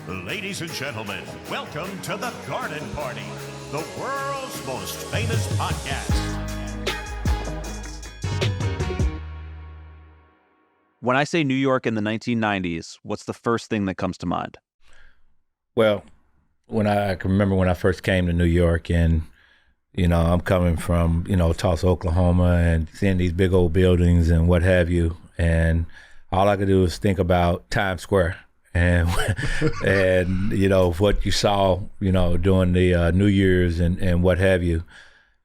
Ladies and gentlemen, welcome to the Garden Party, the world's most famous podcast. When I say New York in the 1990s, what's the first thing that comes to mind? Well, I can remember when I first came to New York, and I'm coming from Tulsa, Oklahoma, and seeing these big old buildings and what have you, and all I could do was think about Times Square and what you saw during the New Year's and what have you,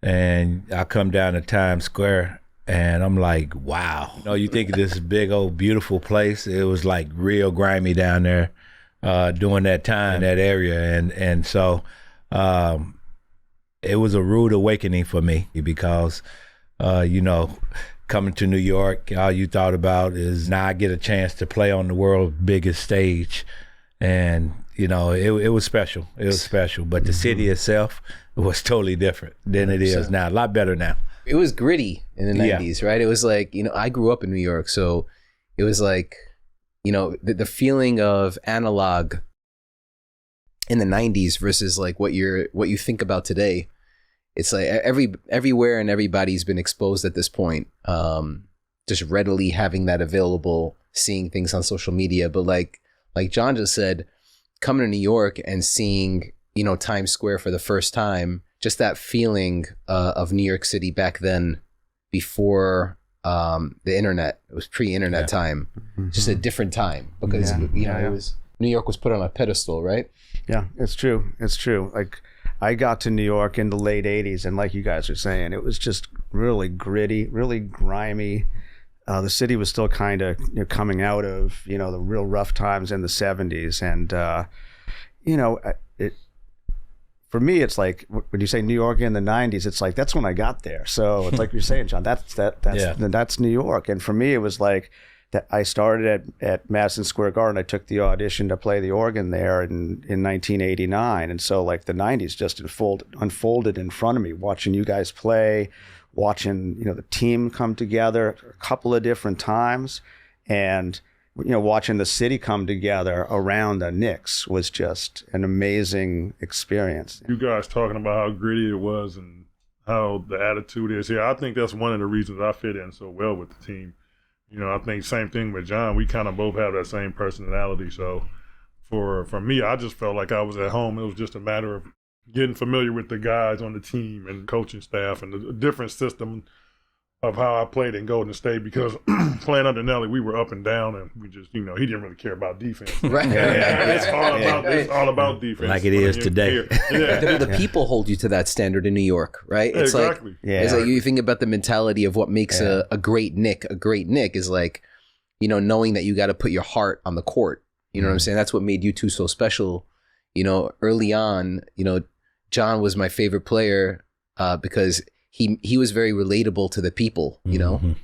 and I come down to Times Square. And I'm like, wow. You think of this big old beautiful place. It was like real grimy down there during that time, that area. And so it was a rude awakening for me because, coming to New York, all you thought about is now I get a chance to play on the world's biggest stage. And, it was special. It was special. But the city itself was totally different than it is now. A lot better now. It was gritty in the 90s, right? It was like, I grew up in New York, so it was like, the feeling of analog in the 90s versus like what you think about today. It's like everywhere and everybody's been exposed at this point, just readily having that available, seeing things on social media. But like John just said, coming to New York and seeing, Times Square for the first time, just that feeling of New York City back then, before the internet. It was pre-internet time, just a different time because it was New York was put on a pedestal, right? Yeah, it's true. It's true. Like I got to New York in the late '80s, and like you guys are saying, it was just really gritty, really grimy. The city was still kind of coming out of the real rough times in the '70s, and for me, it's like when you say New York in the '90s, it's like that's when I got there. So it's like you're saying, John, that's New York. And for me, it was like that. I started at Madison Square Garden. I took the audition to play the organ there in 1989, and so like the '90s just unfolded in front of me, watching you guys play, watching the team come together a couple of different times, and watching the city come together around the Knicks was just an amazing experience. You guys talking about how gritty it was and how the attitude is here. I think that's one of the reasons I fit in so well with the team. I think same thing with John. We kind of both have that same personality. So for me, I just felt like I was at home. It was just a matter of getting familiar with the guys on the team and coaching staff and the different system of how I played in Golden State, because playing under Nelly, we were up and down, and we just, he didn't really care about defense. Right. It's all about defense. Like it is today. The people hold you to that standard in New York, right? It's exactly. It's like you think about the mentality of what makes a great Knick. A great Knick is like, knowing that you got to put your heart on the court. You know what I'm saying? That's what made you two so special. Early on, John was my favorite player because he was very relatable to the people, and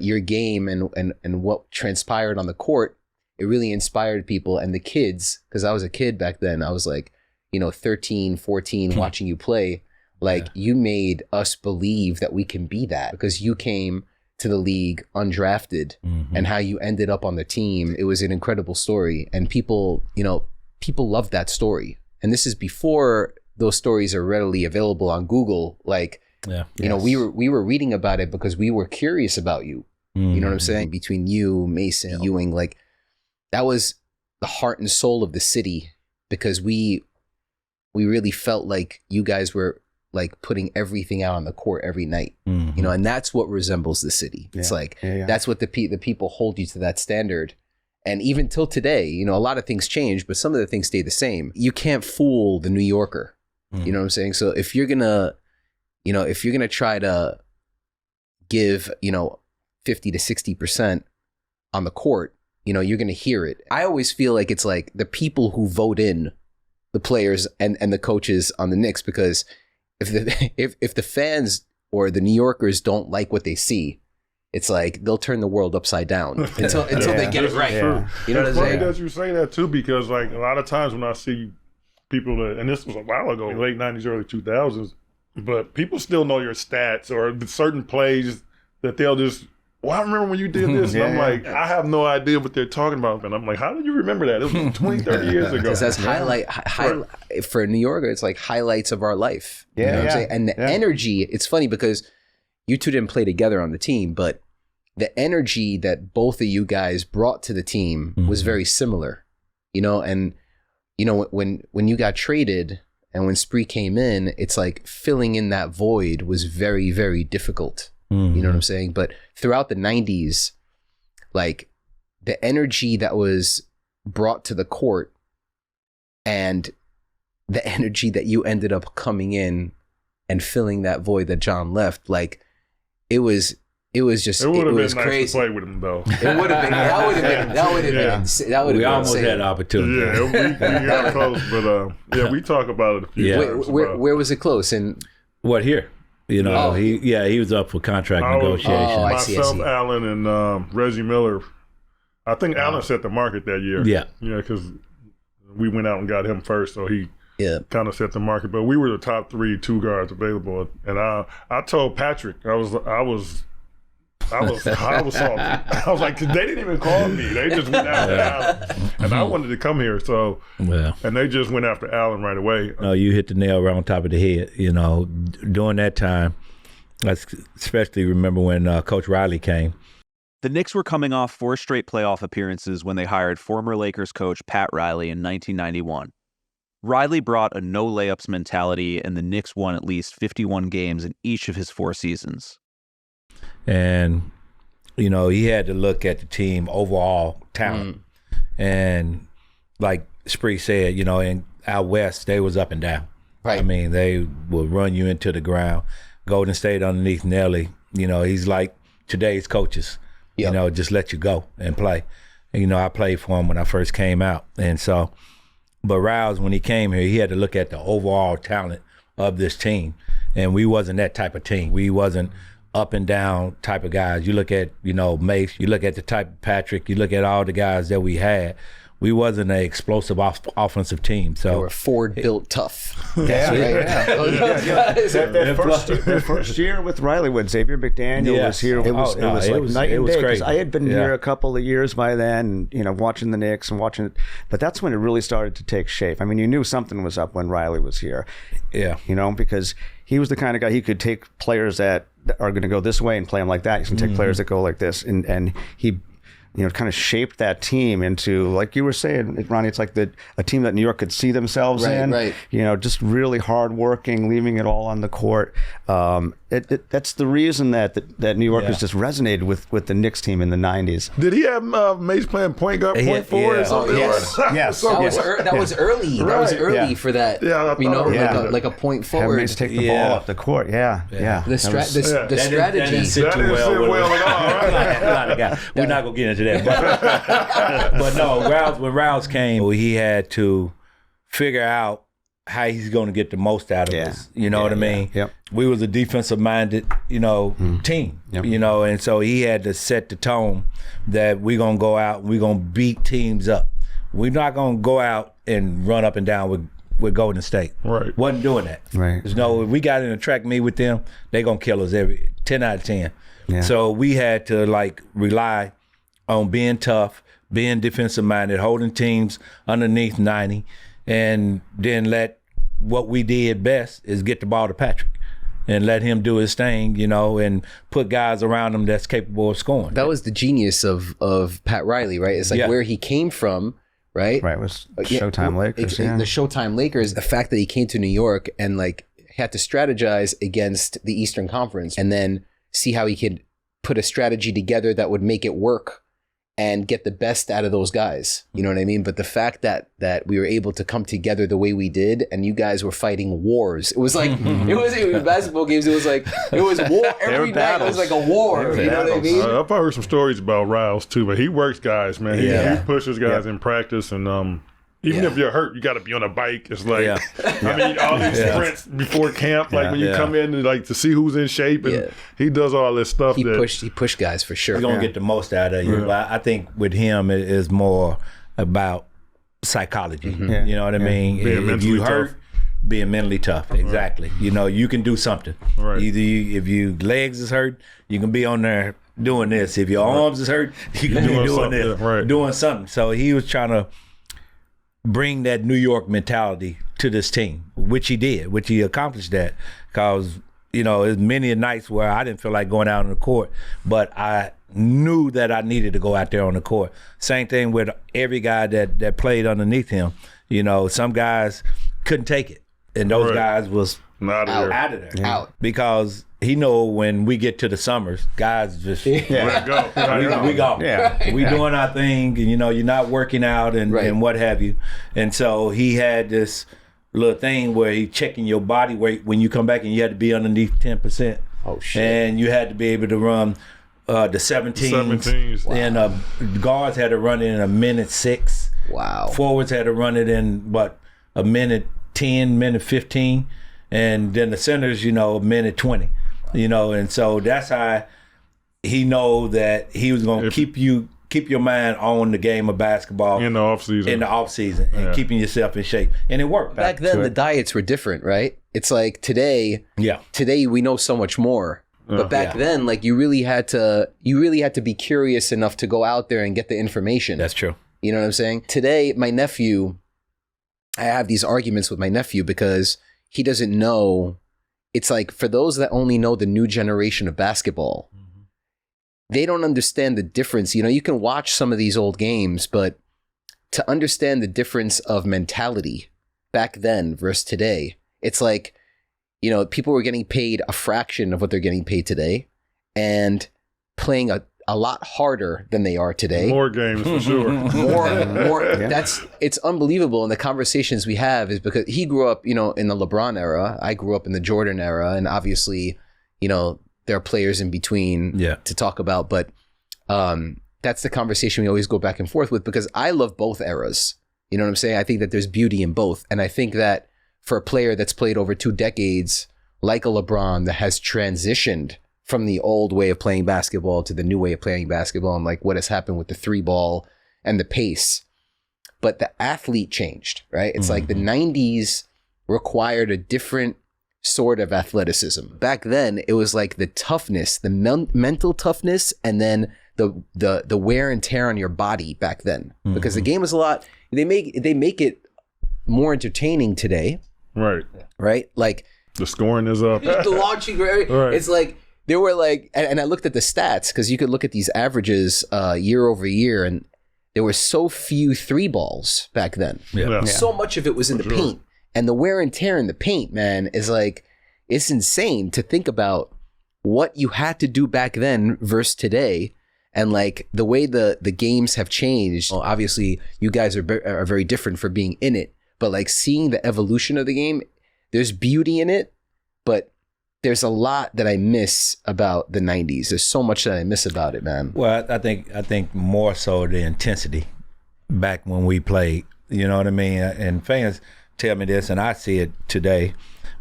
your game and what transpired on the court, it really inspired people and the kids, because I was a kid back then. I was like, 13, 14, watching you play. Like you made us believe that we can be that, because you came to the league undrafted, and how you ended up on the team. It was an incredible story, and people love that story. And this is before those stories are readily available on Google. Like, we were reading about it because we were curious about you. You know what I'm saying? Between you, Mason, Ewing, like that was the heart and soul of the city, because we really felt like you guys were like putting everything out on the court every night. And that's what resembles the city. It's that's what the people hold you to that standard. And even till today, a lot of things change, but some of the things stay the same. You can't fool the New Yorker. You know what I'm saying? So if you're gonna try to give, 50 to 60% on the court, you're going to hear it. I always feel like it's like the people who vote in the players and the coaches on the Knicks, because if the fans or the New Yorkers don't like what they see, it's like they'll turn the world upside down until they get it right. You know what I'm saying? That you say that too, because like a lot of times when I see people and this was a while ago, late 90s, early 2000s, but people still know your stats or certain plays that they'll just well, I remember when you did this. And I'm like, I have no idea what they're talking about. And I'm like, how do you remember that? It was 20, 30 years ago. Because that's highlight for a New Yorker, it's like highlights of our life. You know what I'm saying? And the energy, it's funny because you two didn't play together on the team, but the energy that both of you guys brought to the team was very similar, you know. And you know, when you got traded and when Spree came in, it's like filling in that void was very, very difficult. You know what I'm saying? But throughout the 90s, like the energy that was brought to the court and the energy that you ended up coming in and filling that void that John left, like it was just, it would have been nice crazy. to play with him, though. It would have been. That would have been. We almost had opportunity. Yeah, we got close, but we talk about it a few times. Where was it close? And what here? You know, he was up for contract negotiation. Myself, Allen, and Reggie Miller. I think Allen set the market that year. Yeah, because we went out and got him first, so he kind of set the market. But we were the top 2 guards available, and I told Patrick I was salty. I was like, 'cause they didn't even call me. They just went after Allen. And I wanted to come here, so and they just went after Allen right away. No, you hit the nail right on top of the head. You know, during that time, I especially remember when Coach Riley came. The Knicks were coming off 4 straight playoff appearances when they hired former Lakers coach Pat Riley in 1991. Riley brought a no-layups mentality, and the Knicks won at least 51 games in each of his 4 seasons. And, you know, he had to look at the team overall talent. And like Spree said, you know, in out west, they was up and down. Right. I mean, they would run you into the ground. Golden State underneath Nelly, you know, he's like today's coaches. You know, just let you go and play. And, you know, I played for him when I first came out. And so, but Rouse, when he came here, he had to look at the overall talent of this team. And we wasn't that type of team. We wasn't up and down type of guys. You look at, you know, Mace, you look at the type of Patrick, you look at all the guys that we had. We wasn't an explosive offensive team. So they were Ford built tough. That first year with Riley, when Xavier McDaniel was here, it was like night and day. Because I had been here a couple of years by then, you know, watching the Knicks and watching it. But that's when it really started to take shape. I mean, you knew something was up when Riley was here. Yeah, you know, because he was the kind of guy, he could take players that are going to go this way and play them like that. He can take players that go like this, and he, you know, kind of shaped that team into, like you were saying, Ronnie, it's like a team that New York could see themselves in. Right. You know, just really hardworking, leaving it all on the court. That's the reason that New York has just resonated with the Knicks team in the 90s. Did he have Mace playing point guard, point forward or something? Yes. That was early. That was early for that. Yeah, you know, like a point forward. Have Mace take the ball off the court. The strategy. That didn't sit too well at all. We're not going to get into that. But no, when Rouse came, he had to figure out how he's going to get the most out of us. You know what I mean? Yep. We was a defensive-minded, you know, team. Yep. You know, and so he had to set the tone that we're going to go out and we're going to beat teams up. We're not going to go out and run up and down with Golden State. Right. Wasn't doing that. Right. There's no, if we got in a track meet with them, they're going to kill us every 10 out of 10. Yeah. So we had to, like, rely on being tough, being defensive-minded, holding teams underneath 90, and then let what we did best is get the ball to Patrick and let him do his thing, you know, and put guys around him that's capable of scoring. That was the genius of Pat Riley, right? It's like where he came from, right? Right, it was Showtime Lakers. The Showtime Lakers, the fact that he came to New York and like had to strategize against the Eastern Conference and then see how he could put a strategy together that would make it work and get the best out of those guys. You know what I mean? But the fact that we were able to come together the way we did, and you guys were fighting wars. It was like, it was basketball games. It was war. Every night it was like a war. You know what I mean? I've heard some stories about Riles too, but he works guys, man. He pushes guys in practice, and even if you're hurt, you got to be on a bike. It's like, I mean, all these sprints before camp, like when you come in and like to see who's in shape, and he does all this stuff. He pushed guys for sure. He's gonna get the most out of you. But I think with him, it is more about psychology. You know what I mean? If you hurt, being mentally tough. Exactly. You know, you can do something. Right. Either if your legs is hurt, you can be on there doing this. If your arms is hurt, you can be doing this, doing something. So he was trying to bring that New York mentality to this team, which he did, which he accomplished that. Because, there's many nights where I didn't feel like going out on the court, but I knew that I needed to go out there on the court. Same thing with every guy that played underneath him. Some guys couldn't take it, and those guys was out of there. Out. Because he know when we get to the summers, guys just we go. Yeah. We doing our thing, and you're not working out and what have you. And so he had this little thing where he checking your body weight when you come back, and you had to be underneath 10%. Oh shit! And you had to be able to run the 17s. Wow. And guards had to run it in a minute 6. Wow. Forwards had to run it in a minute 10, minute 15, and then the centers, a minute 20. And so that's how he know that he was going to keep your mind on the game of basketball in the off season, and keeping yourself in shape, and it worked. Back then, the diets were different, right? It's like today. Yeah. Today we know so much more, but back then, like you really had to be curious enough to go out there and get the information. That's true. You know what I'm saying? Today, my nephew, I have these arguments with my nephew because he doesn't know. It's like for those that only know the new generation of basketball, they don't understand the difference. You can watch some of these old games, but to understand the difference of mentality back then versus today, it's like, people were getting paid a fraction of what they're getting paid today and playing a lot harder than they are today. More games for sure. More. Yeah. It's unbelievable. And the conversations we have is because he grew up, in the LeBron era. I grew up in the Jordan era, and obviously, there are players in between to talk about. But that's the conversation we always go back and forth with because I love both eras. You know what I'm saying? I think that there's beauty in both, and I think that for a player that's played over 2 decades, like a LeBron that has transitioned from the old way of playing basketball to the new way of playing basketball, and like what has happened with the 3-ball and the pace. But the athlete changed, right? It's like the 90s required a different sort of athleticism. Back then, it was like the toughness, the mental toughness, and then the wear and tear on your body back then. Because the game was a lot, they make it more entertaining today. Right? Like the scoring is up. The launching, right? It's like, there were like, and I looked at the stats because you could look at these averages year over year, and there were so few 3-balls back then. Yeah. So much of it was in the paint, and the wear and tear in the paint, man, is like, it's insane to think about what you had to do back then versus today, and like the way the games have changed. Well, obviously, you guys are very different for being in it, but like seeing the evolution of the game, there's beauty in it, but there's a lot that I miss about the 90s. There's so much that I miss about it, man. Well, I think more so the intensity back when we played. You know what I mean? And fans tell me this, and I see it today.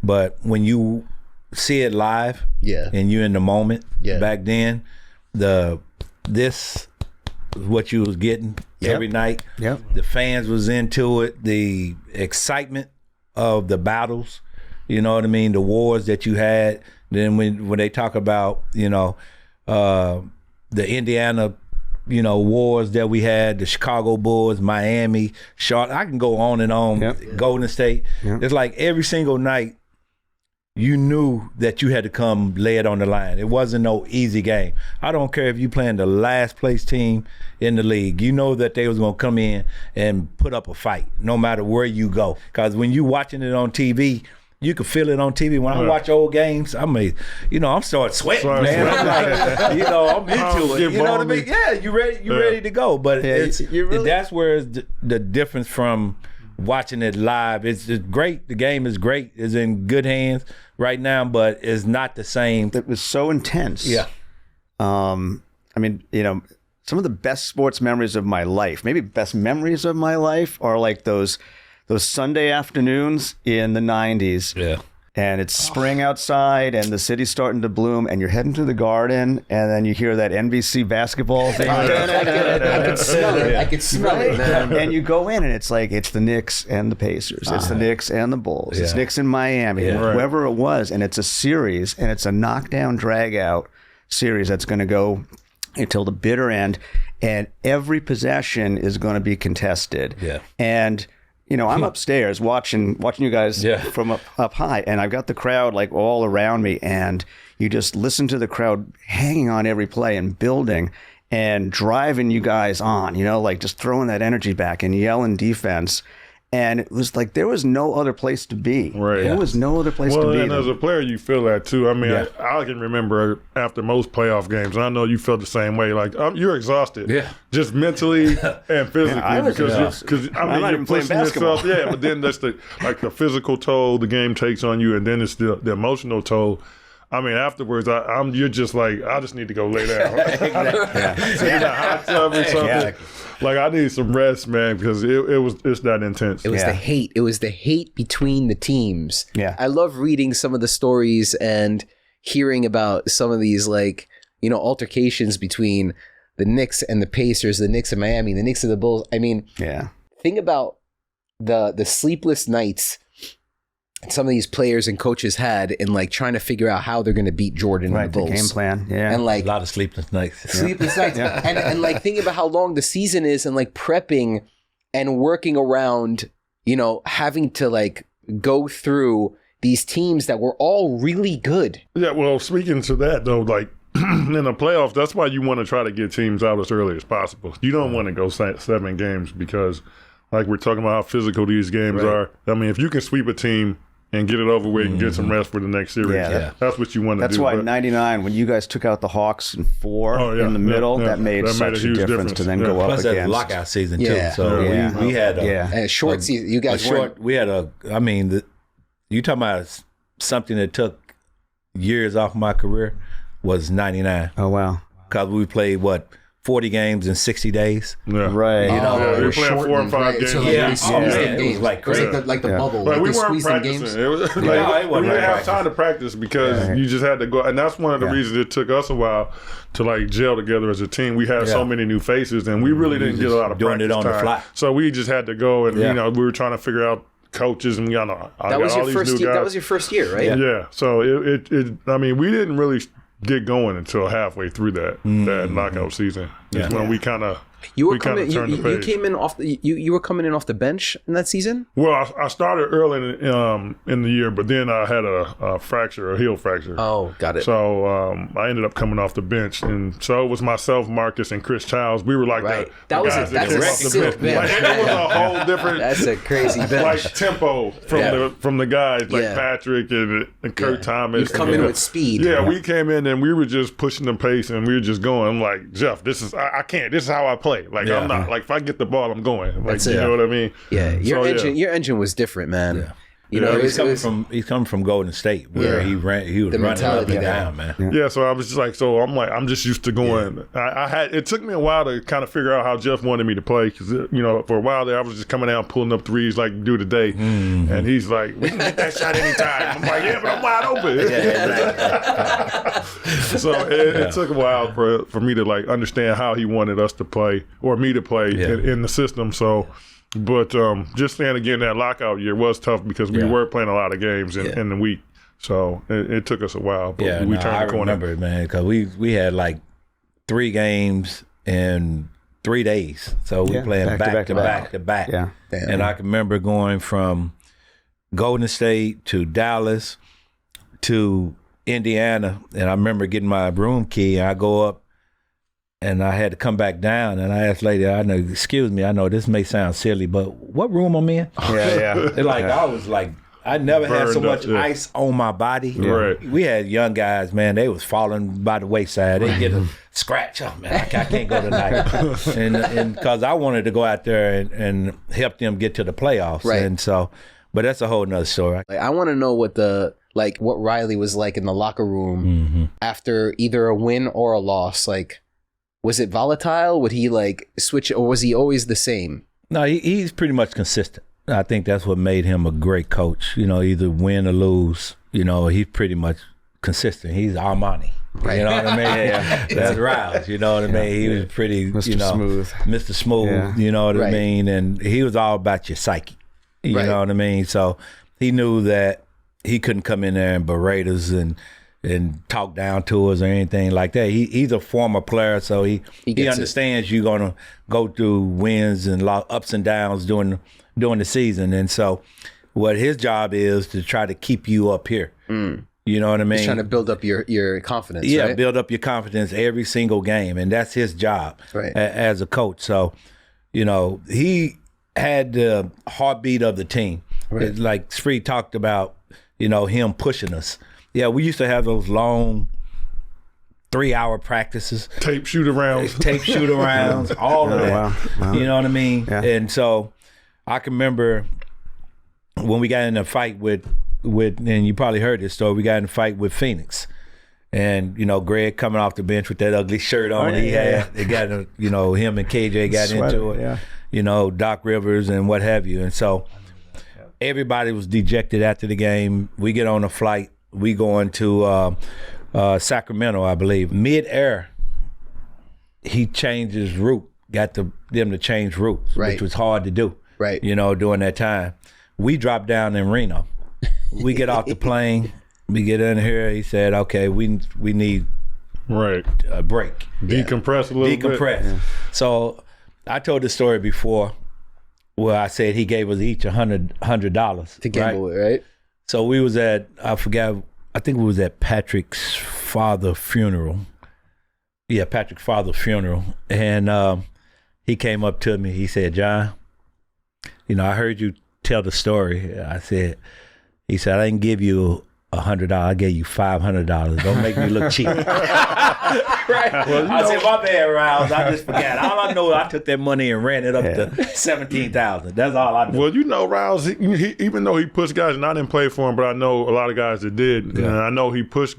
But when you see it live, and you're in the moment, back then, this what you was getting every night. The fans was into it. The excitement of the battles. You know what I mean? The wars that you had. Then when they talk about, the Indiana, wars that we had, the Chicago Bulls, Miami, Charlotte. I can go on and on. Golden State. It's like every single night you knew that you had to come lay it on the line. It wasn't no easy game. I don't care if you playing the last place team in the league. You know that they was going to come in and put up a fight no matter where you go. Because when you watching it on TV, you can feel it on TV. When I watch old games, I'm starting sweating, man. I'm like, I'm into it. You know what I mean? Yeah, you ready to go. But that's where the difference from watching it live. It's great. The game is great. It's in good hands right now, but it's not the same. It was so intense. Yeah. Some of the best sports memories of my life, maybe best memories of my life, are like those Sunday afternoons in the 90s. Yeah. And it's spring outside and the city's starting to bloom and you're heading to the Garden and then you hear that NBC basketball thing. I could smell it. I could smell it, man. And you go in and it's like, it's the Knicks and the Pacers. It's the Knicks and the Bulls. It's Knicks in Miami, whoever it was. And it's a series and it's a knockdown, drag out series that's going to go until the bitter end, and every possession is going to be contested. Yeah. And I'm upstairs watching you guys from up high, and I've got the crowd like all around me, and you just listen to the crowd hanging on every play and building and driving you guys on, like just throwing that energy back and yelling defense. And it was like there was no other place to be. Right. There was no other place to be. And as a player, you feel that too. I mean, I can remember after most playoff games, and I know you felt the same way. Like you're exhausted, just mentally and physically, because I'm not even playing basketball. But then that's the physical toll the game takes on you, and then it's the emotional toll. I mean, afterwards, you're just like, I just need to go lay down. Sit in a hot tub or something. Like, I need some rest, man, because it's that intense. It was the hate. It was the hate between the teams. Yeah. I love reading some of the stories and hearing about some of these, altercations between the Knicks and the Pacers, the Knicks and Miami, the Knicks and the Bulls. I mean, think about the sleepless nights some of these players and coaches had in trying to figure out how they're going to beat Jordan and the Bulls. The game plan, and a lot of sleepless nights. Sleepless nights, and thinking about how long the season is, and prepping and working around, having to go through these teams that were all really good. Yeah, well, speaking to that though, in the playoffs, that's why you want to try to get teams out as early as possible. You don't want to go 7 games because, we're talking about how physical these games are. I mean, if you can sweep a team and get it over with and get some rest for the next series. That's what you want to do. That's why in 99, when you guys took out the Hawks in 4 in the middle, that made such a difference to then go up against. Plus that lockout season, too. So we had a short season. You guys you talking about something that took years off my career was 99. Oh, wow. Because we played, 40 games in 60 days. Yeah. Right. We were playing 4 or 5 games. So it was like crazy. It was like the bubble. But we weren't practicing. Games. It was we didn't have time to practice because you just had to go. And that's one of the reasons it took us a while to gel together as a team. We had so many new faces, and we really didn't get a lot of doing practice it on time. the fly. So we just had to go, and we were trying to figure out coaches, and that was your first year. That was your first year, right? Yeah. So we didn't really get going until halfway through that knockout season. It's when we kind of you were coming. You came in off the. You were coming in off the bench in that season. Well, I started early in the year, but then I had a heel fracture. Oh, got it. So I ended up coming off the bench, and so it was myself, Marcus, and Chris Childs. We were that. That's a sick bench. It was a whole different. That's a crazy bench. Tempo from the guys Patrick and Kurt Thomas. You come in with speed. Yeah, we came in and we were just pushing the pace, and we were just going. I'm like, Jeff, I can't. This is how I play. I'm not if I get the ball, I'm going. You know what I mean? Yeah, your engine was different, man. Yeah. He's coming from Golden State where he was running up and down, man. Yeah, so I was just I'm just used to going. It took me a while to kind of figure out how Jeff wanted me to play because for a while there I was just coming out pulling up threes like you do today, and he's like, we can get that shot anytime. I'm like, yeah, but I'm wide open. So it took a while for me to understand how he wanted us to play or me to play in the system. So. But just saying again, that lockout year was tough because we were playing a lot of games in the week. So it took us a while, but we turned the corner. I remember it, man, because we had 3 games in 3 days. So we playing back to back. Yeah. And I can remember going from Golden State to Dallas to Indiana. And I remember getting my room key, and I go up. And I had to come back down, and I asked lady, excuse me, I know this may sound silly, but what room I'm in? I was I never had so much ice on my body. Yeah. Right. We had young guys, man, they was falling by the wayside. They get a scratch. Oh, man, I can't go tonight. and because I wanted to go out there and help them get to the playoffs. Right. And so, but that's a whole nother story. I want to know what what Riley was like in the locker room after either a win or a loss. Was it volatile? Would he switch, or was he always the same? No, he's pretty much consistent. I think that's what made him a great coach. Either win or lose. He's pretty much consistent. He's Armani. Right. You know what I mean? That's Riles. You know what I mean? He was pretty, Mr. Smooth. Mr. Smooth. Yeah. You know what I mean? And he was all about your psyche. You know what I mean? So he knew that he couldn't come in there and berate us and and talk down to us or anything like that. He's a former player, so he understands you're gonna go through wins and ups and downs during the season, and so what his job is to try to keep you up here. You know what I mean? He's trying to build up your confidence. Yeah, right? build up your confidence every single game, and that's his job as a coach. So, you know, he had the heartbeat of the team. Right. Like Spree talked about, you know, him pushing us. Yeah, we used to have those long 3-hour practices. Tape shoot arounds, all of that. Wow. You know what I mean? Yeah. And so I can remember when we got in a fight with, and you probably heard this story, we got in a fight with Phoenix. And, you know, Greg coming off the bench with that ugly shirt on he had. It got, you know, him and KJ got into it. Yeah. You know, Doc Rivers and what have you. And so everybody was dejected after the game. We get on a flight. We going to Sacramento, I believe. Mid-air, he changed his route, got them to change routes, which was hard to do, you know, during that time. We dropped down in Reno. We get off the plane. We get in here. He said, okay, we need a break. Decompress a little bit. Yeah. So I told the story before where I said he gave us each $100 to gamble, right? So we was at, I think we was at Patrick's father's funeral. Yeah, Patrick's father's funeral. And he came up to me. He said, John, you know, I heard you tell the story. He said, I didn't give you $100. I gave you $500. Don't make me look cheap. Well, I said, my bad, Rouse. I just forgot. All I know, I took that money and ran it up to $17,000. That's all I know. Well, you know, Rouse, he, even though he pushed guys, and I didn't play for him, but I know a lot of guys that did. Yeah. And I know he pushes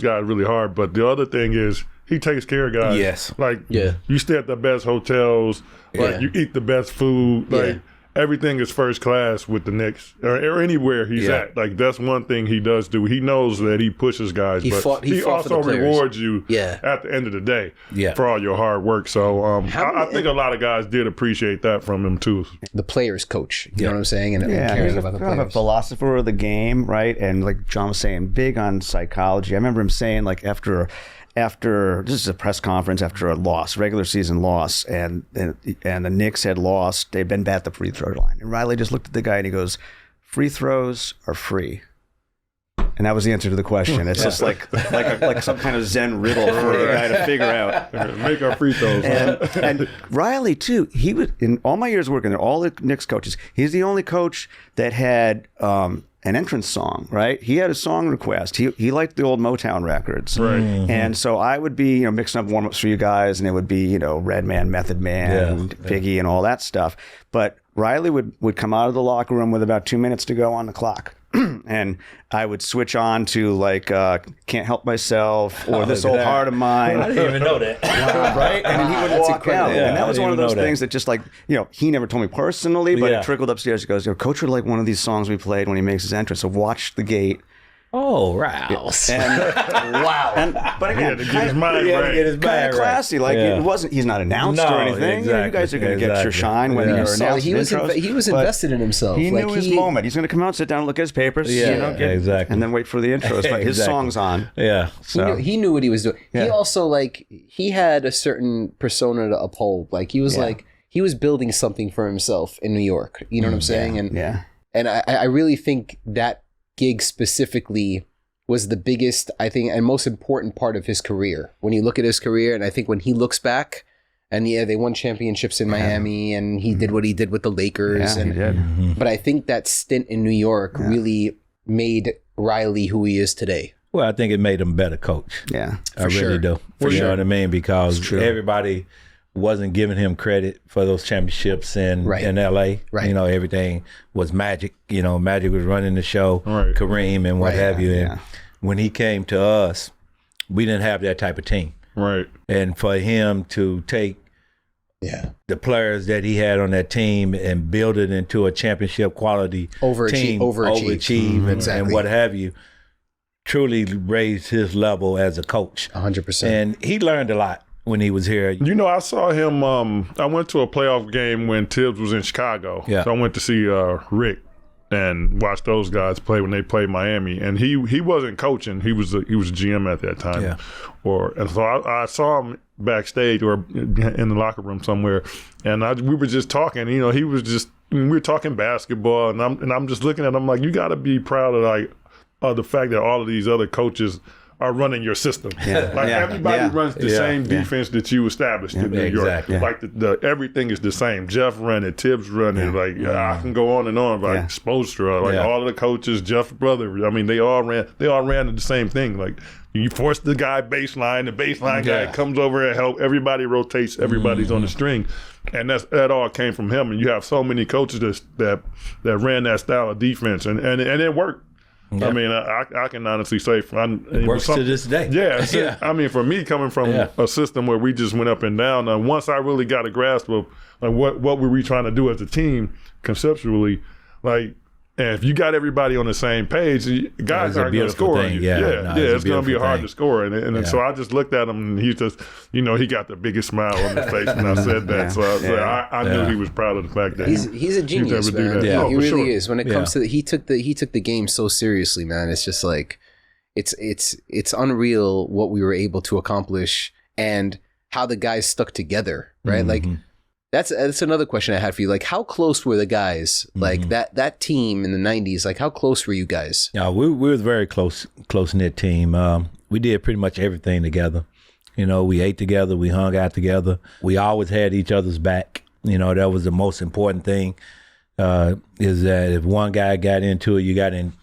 guys really hard. But the other thing is, he takes care of guys. Yes. Like, you stay at the best hotels. Like, you eat the best food. Like, everything is first class with the Knicks or anywhere he's at. Like, that's one thing he does do. He knows that he pushes guys, he also rewards you at the end of the day for all your hard work. So I think a lot of guys did appreciate that from him too. The players coach, you know what I'm saying? And caring about the players. A philosopher of the game, right? And like John was saying, big on psychology. I remember him saying, like, after this is a press conference after a loss, regular season loss, and the Knicks had lost. They'd been bad at the free throw line. And Riley just looked at the guy and he goes, free throws are free. And that was the answer to the question. It's just like some kind of Zen riddle for the guy to figure out. Make our free throws. And Riley, too, he was, in all my years working there, all the Knicks coaches, he's the only coach that had an entrance song, right? He had a song request. He liked the old Motown records. Right. Mm-hmm. And so I would be, you know, mixing up warm-ups for you guys, and it would be, you know, Redman, Method Man, Biggie, and all that stuff. But Riley would come out of the locker room with about 2 minutes to go on the clock. And I would switch on to, like, Can't Help Myself or This Old Heart of Mine. I didn't even know that. Right? And then he would walk out. Yeah, and that was one of those things that just, like, you know, he never told me personally, but it trickled upstairs. He goes, Coach would like one of these songs we played when he makes his entrance. So watch the gate. Oh, Rouse. But again, he had to get his mind right. Classy. Like, it wasn't, he's not announced or anything. Exactly, you guys are going to get your shine when you're announced. He was invested in himself. He knew his moment. He's going to come out, sit down, and look at his papers, and then wait for the intros. But his song's on. Yeah. So. He knew what he was doing. Yeah. He also, like, he had a certain persona to uphold. Like, he was like, he was building something for himself in New York. You know what I'm saying? And I really think that gig specifically was the biggest, I think, and most important part of his career. When you look at his career, and I think when he looks back, and they won championships in Miami, and he did what he did with the Lakers. He did. But I think that stint in New York really made Riley who he is today. Well, I think it made him a better coach. Yeah, I really do. You know what I mean? Because everybody wasn't giving him credit for those championships in LA. Right. You know, everything was Magic. You know, Magic was running the show, Kareem and what have you. And when he came to us, we didn't have that type of team. Right. And for him to take the players that he had on that team and build it into a championship quality team, overachieve and what have you, truly raised his level as a coach. 100%. And he learned a lot when he was here. You know, I saw him, I went to a playoff game when Tibbs was in Chicago. Yeah. So I went to see Rick. and watched those guys play when they played Miami. And he wasn't coaching; he was a GM at that time. Yeah. And so I saw him backstage or in the locker room somewhere, and we were just talking. You know, he was just we were talking basketball, and I'm just looking at him like, you got to be proud of the fact that all of these other coaches are running your system. Everybody runs the same defense that you established in New York. Exactly. Like the everything is the same. Jeff run it, Tibbs run it. I can go on and on. Like Spoelstra, all of the coaches, Jeff's brother. I mean, they all ran the same thing. Like you force the guy baseline, the baseline guy comes over and help. Everybody rotates. Everybody's on the string, and that all came from him. And you have so many coaches that ran that style of defense, and it worked. Yeah. I mean, I can honestly say it works to this day. Yeah. I mean, for me, coming from a system where we just went up and down, once I really got a grasp of like what were we trying to do as a team conceptually, like, and if you got everybody on the same page, guys aren't going to score on you. It's going to be hard to score. And so I just looked at him, and he just, he got the biggest smile on his face when I said that. So I knew he was proud of the fact that he's a genius, man. Yeah. He really is. When it comes to he took the game so seriously, man. It's just like it's unreal what we were able to accomplish and how the guys stuck together, right? Like. That's another question I had for you. Like, how close were the guys? Like that team in the 90s, like how close were you guys? Yeah, we were a very close-knit team. We did pretty much everything together. We ate together, we hung out together. We always had each other's back. That was the most important thing, is that if one guy got into it, you got in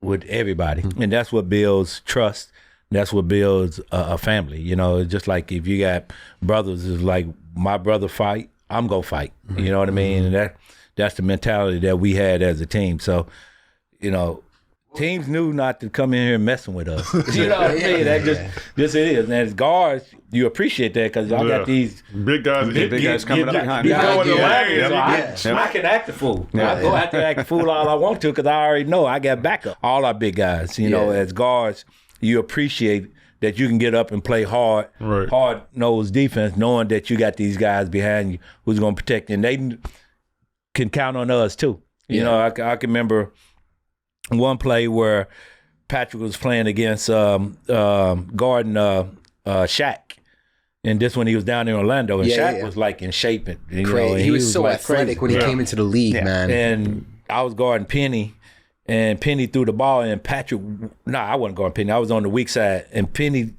with everybody. And that's what builds trust. That's what builds a family. Just like if you got brothers, it's like my brother fight, I'm gonna fight. You know what I mean? And that's the mentality that we had as a team. So, teams knew not to come in here messing with us. You know what I mean? That just it is. And as guards, you appreciate that because y'all got these big guys coming up behind. I can act the fool. I go out there act the fool all I want to because I already know I got backup. All our big guys, as guards, you appreciate that you can get up and play hard-nosed defense, knowing that you got these guys behind you who's going to protect you. And they can count on us, too. I can remember one play where Patrick was playing against guarding Shaq. And this when he was down in Orlando. And Shaq was, like, in shape. And, he was so like athletic when he came into the league, man. And I was guarding Penny. And Penny threw the ball in. Patrick, I wasn't going Penny. I was on the weak side. And Penny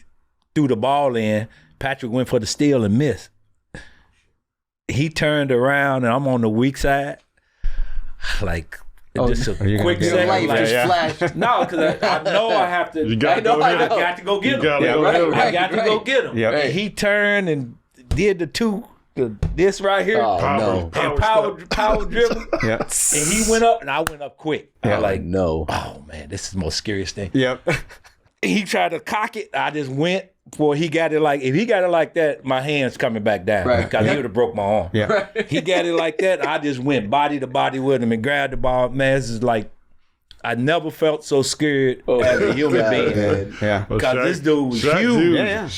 threw the ball in. Patrick went for the steal and missed. He turned around, and I'm on the weak side. Like, just a quick second. Light just flashed. No, because I know I have to. I got to go get him. I got to go get him. And he turned and did this right here. Power dribble. Yeah. And he went up and I went up quick. I was like, no. Oh man, this is the most scariest thing. Yep. He tried to cock it. I just went before he got it if he got it like that, my hand's coming back down because he would have broke my arm. Yeah. Right. He got it like that. I just went body to body with him and grabbed the ball. Man, this is like, I never felt so scared as a human being. Yeah. Because this dude was huge.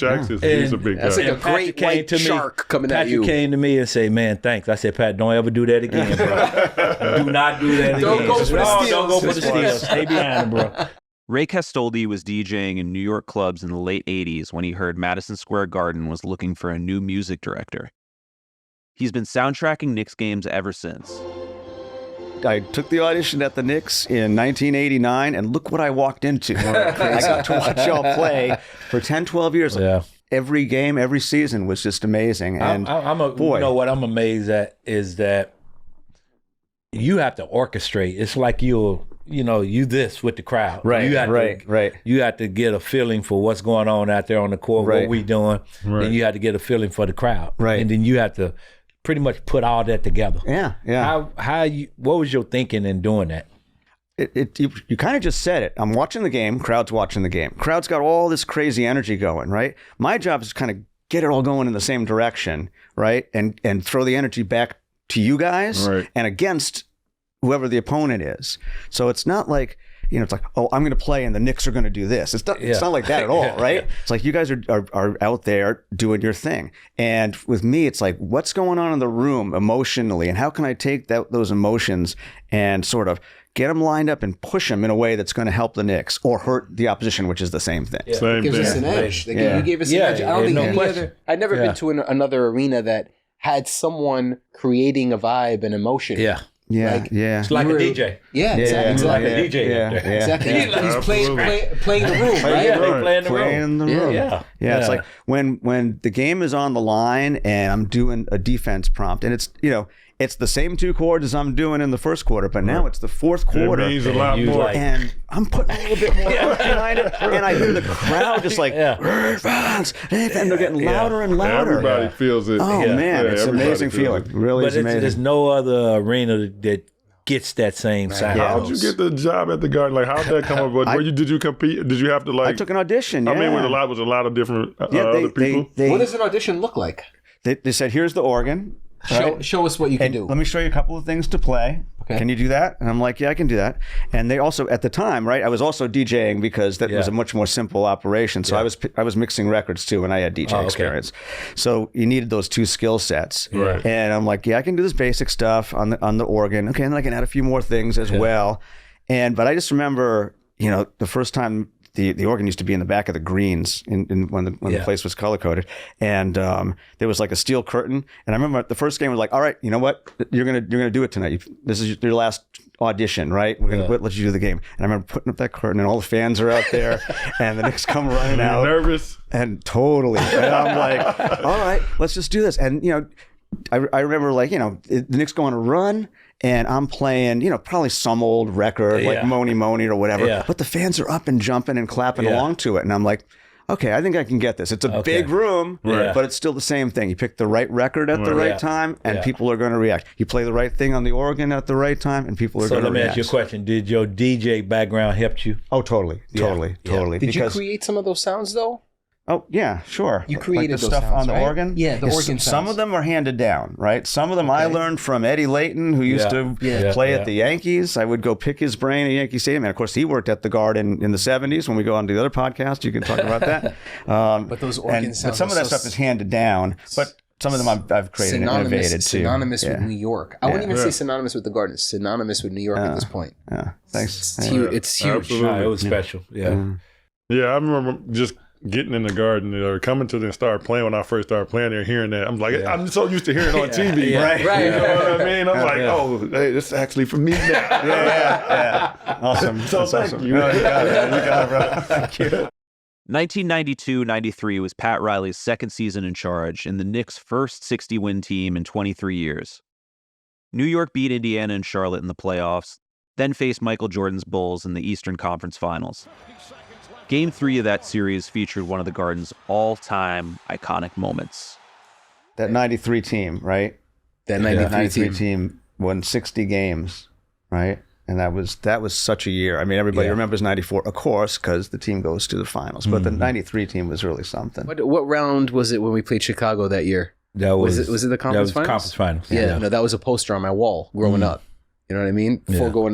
He's a big guy. That's like a great white shark coming at you. Patrick came to me and said, man, thanks. I said, Pat, don't ever do that again, bro. Do not do that again. Don't go for the steals. Don't go for the steals. Stay behind him, bro. Ray Castoldi was DJing in New York clubs in the late 80s when he heard Madison Square Garden was looking for a new music director. He's been soundtracking Knicks games ever since. I took the audition at the Knicks in 1989, and look what I walked into. I got to watch y'all play for 10, 12 years. Yeah. Every game, every season was just amazing. And boy, you know what I'm amazed at is that you have to orchestrate. It's like you this with the crowd. Right, right. You have to get a feeling for what's going on out there on the court, what we doing, and you have to get a feeling for the crowd. Right. And then you have to pretty much put all that together. Yeah. What was your thinking in doing that? You kind of just said it. I'm watching the game, crowd's watching the game. Crowd's got all this crazy energy going, right? My job is to kind of get it all going in the same direction, right? And throw the energy back to you guys and against whoever the opponent is. So it's not like it's like, oh, I'm going to play and the Knicks are going to do this. It's not like that at all, right? It's like you guys are out there doing your thing. And with me, it's like, what's going on in the room emotionally, and how can I take those emotions and sort of get them lined up and push them in a way that's going to help the Knicks or hurt the opposition, which is the same thing. Yeah. It gives us an edge. You gave us an edge. I don't think any other. I've never been to another arena that had someone creating a vibe and emotion. Yeah. Yeah, It's like a DJ. Yeah, exactly. Like a DJ. Exactly. He's playing the room, right? Playing the room. Yeah. It's like when the game is on the line and I'm doing a defense prompt, and it's it's the same 2 chords as I'm doing in the first quarter, but now it's the fourth quarter. It means a lot more. And I'm putting a little bit more behind it, and I hear the crowd just like, and they're getting louder and louder. Everybody feels it. Oh, man, it's an amazing feeling. Really, it's amazing. There's no other arena that gets that same sound. How'd you get the job at the Garden? Like, how'd that come up? Did you compete? Did you have to I took an audition, I mean, was a lot of different other people? What does an audition look like? They said, here's the organ. Show us what you can do. Let me show you a couple of things to play. Okay. Can you do that? And I'm like, yeah, I can do that. And they also, at the time, right, I was also DJing because that was a much more simple operation. So I was mixing records too, and I had DJ experience. So you needed those 2 skill sets. Right. And I'm like, yeah, I can do this basic stuff on the organ. Okay, and then I can add a few more things as well. But I just remember, the first time. The organ used to be in the back of the greens when the place was color coded, and there was like a steel curtain. And I remember the first game was like, all right, you know what, you're gonna do it tonight. This is your last audition, right? We're gonna let you do the game. And I remember putting up that curtain, and all the fans are out there, and the Knicks come running out. Nervous? And totally. And I'm like, all right, let's just do this. And I remember the Knicks going to run. And I'm playing, probably some old record like Money Money or whatever. Yeah. But the fans are up and jumping and clapping along to it. And I'm like, okay, I think I can get this. It's a big room, but it's still the same thing. You pick the right record at the right time, and people are going to react. You play the right thing on the organ at the right time, and people are going to react. So let me ask you a question. Did your DJ background help you? Oh, totally. Did you create some of those sounds, though? Oh, yeah, sure. You created like the those stuff sounds, on the right? organ? Yeah, the organ sounds. Some of them are handed down, right? Some of them I learned from Eddie Layton, who used to play at the Yankees. I would go pick his brain at Yankee Stadium. And, of course, he worked at the Garden in the 70s. When we go on to the other podcast, you can talk about that. But those organ sounds. But some of that stuff is handed down. But some of them I've created and innovated, too. Synonymous with New York. I wouldn't even say synonymous with the Garden. It's synonymous with New York at this point. Yeah, thanks. It's huge. It's huge. Absolutely. It was special. Yeah, I remember just getting in the Garden or coming to them and start playing when I first started playing there, hearing that. I'm like, I'm so used to hearing it on TV. Right. You know what I mean? I'm like, oh, hey, this is actually for me now. Yeah. Awesome. So That's thank awesome. you. You got it, bro. Thank you. 1992-93 was Pat Riley's second season in charge and the Knicks' first 60-win team in 23 years. New York beat Indiana and Charlotte in the playoffs, then faced Michael Jordan's Bulls in the Eastern Conference Finals. Game 3 of that series featured one of the Garden's all-time iconic moments. That 93 team, right? That 93 team won 60 games, right? And that was such a year. I mean, everybody remembers 94, of course, because the team goes to the finals. But the 93 team was really something. What round was it when we played Chicago that year? Was it the conference finals? Conference finals. Yeah, no, that was a poster on my wall growing up. You know what I mean? Before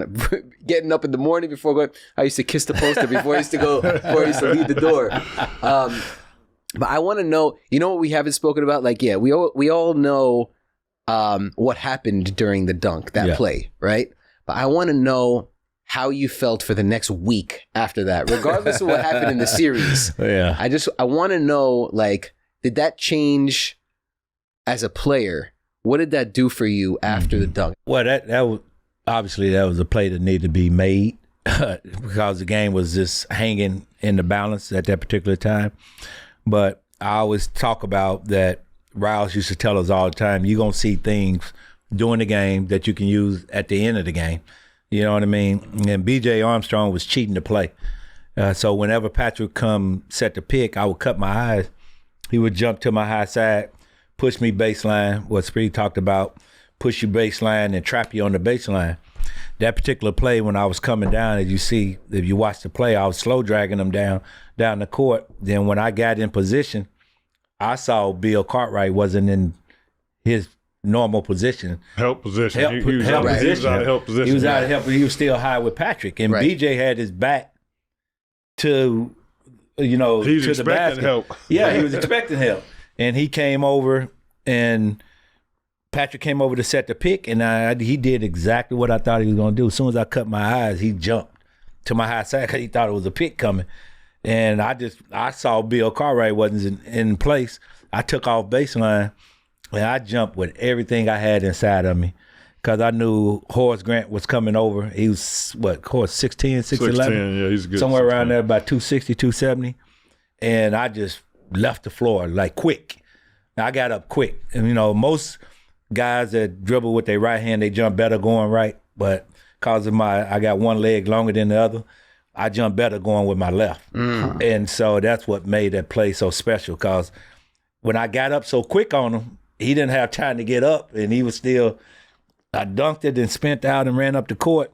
getting up in the morning before going, I used to kiss the poster before I used to leave the door. But I want to know, what we haven't spoken about? Like, we all know what happened during the dunk, that play, right? But I want to know how you felt for the next week after that, regardless of what happened in the series. Yeah. I want to know, like, did that change as a player? What did that do for you after the dunk? Well, that was obviously that was a play that needed to be made because the game was just hanging in the balance at that particular time. But I always talk about that. Riles used to tell us all the time, you're going to see things during the game that you can use at the end of the game. You know what I mean? And B.J. Armstrong was cheating the play. So whenever Patrick come set the pick, I would cut my eyes. He would jump to my high side, push me baseline, what Spree talked about, push you baseline and trap you on the baseline. That particular play, when I was coming down, as you see, if you watch the play, I was slow dragging them down the court. Then when I got in position, I saw Bill Cartwright wasn't in his normal position. Help position. Help He was out of help position. He was out of help, but he was still high with Patrick. And BJ had his back to, He's to the expecting basket. help. Yeah, he was expecting help. And he came over, and Patrick came over to set the pick, and he did exactly what I thought he was going to do. As soon as I cut my eyes, he jumped to my high side because he thought it was a pick coming. And I saw Bill Cartwright wasn't in place. I took off baseline, and I jumped with everything I had inside of me because I knew Horace Grant was coming over. He was, Horace, 6'10", 6'11"? Yeah, he's good. Somewhere around there, about 260, 270. And I just left the floor, like, quick. I got up quick. And, most guys that dribble with their right hand, they jump better going right. But because of I got one leg longer than the other, I jump better going with my left. And so that's what made that play so special because when I got up so quick on him, he didn't have time to get up, and he was still, I dunked it and spent out and ran up the court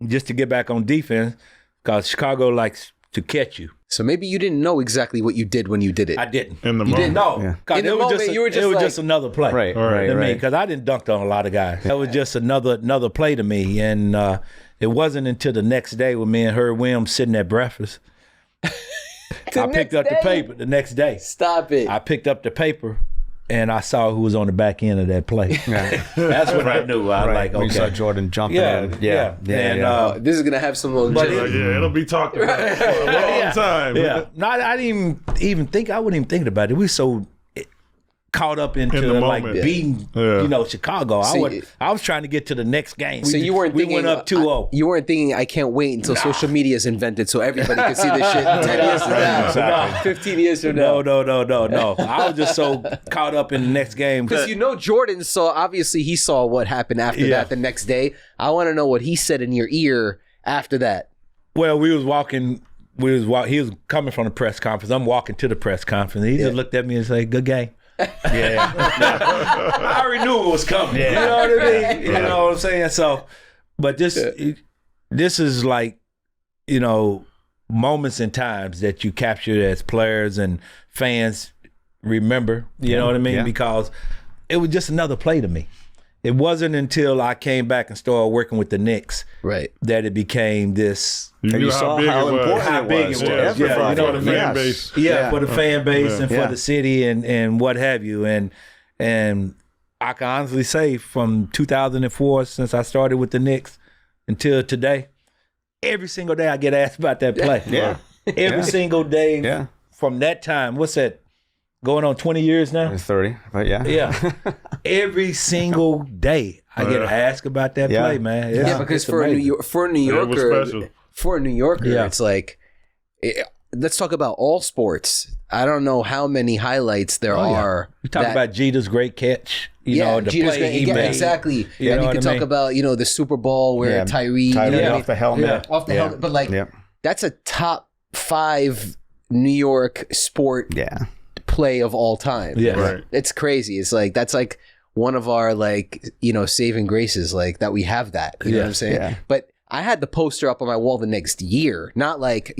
just to get back on defense because Chicago likes to catch you. So maybe you didn't know exactly what you did when you did it. I didn't. In the You didn't moment. know. No, In the moment, you were just it was like- just another play. Right, to me, right. because I didn't dunk on a lot of guys. That was just another play to me, and it wasn't until the next day when me and Herb Williams sitting at breakfast, I picked up the paper the next day. Stop it. I picked up the paper, and I saw who was on the back end of that play. That's when I knew. I was like, When you saw okay. Jordan jumping in. Yeah. And, This is going to have some longevity. It'll be talked about for a long time. Yeah. No, I didn't even think, I wasn't even thinking about it. We were so caught up into the like moment. beating, Chicago. I was trying to get to the next game. So you weren't thinking, we went up 2-0. You weren't thinking, I can't wait until social media is invented so everybody can see this shit 10 years from now, Exactly. 15 years from now. No. I was just so caught up in the next game. Because Jordan obviously he saw what happened after that the next day. I want to know what he said in your ear after that. Well, we was walking. He was coming from the press conference. I'm walking to the press conference. He just looked at me and said, "Good game." I already knew it was coming. You know what I mean? You know what I'm saying? So, but this is like, moments and times that you captured as players and fans remember. You know what I mean? Yeah. Because it was just another play to me. It wasn't until I came back and started working with the Knicks that it became this. You knew saw how big how it was. important How big it was. Yeah, for the fan Yes. base. Yeah, for the fan base and for Yeah. the city and what have you. And I can honestly say from 2004, since I started with the Knicks until today, every single day I get asked about that play. Every single day Yeah. from that time. What's that? Going on 20 years now? It's 30, but yeah. Yeah. Every single day I get asked about that Yeah. play, man. Because for a New It was special. it's like, let's talk about all sports. I don't know how many highlights there are. We talk about Jeter's great catch, the Jeter's play he great, made. exactly. You and know you can what I talk mean? about, the Super Bowl where Tyree off the helmet. off the helmet. But that's a top 5 New York sport play of all time. Yeah. Right. It's crazy. It's like, that's like one of our saving graces, like that we have that. You know what I'm saying? Yeah. But I had the poster up on my wall the next year, not like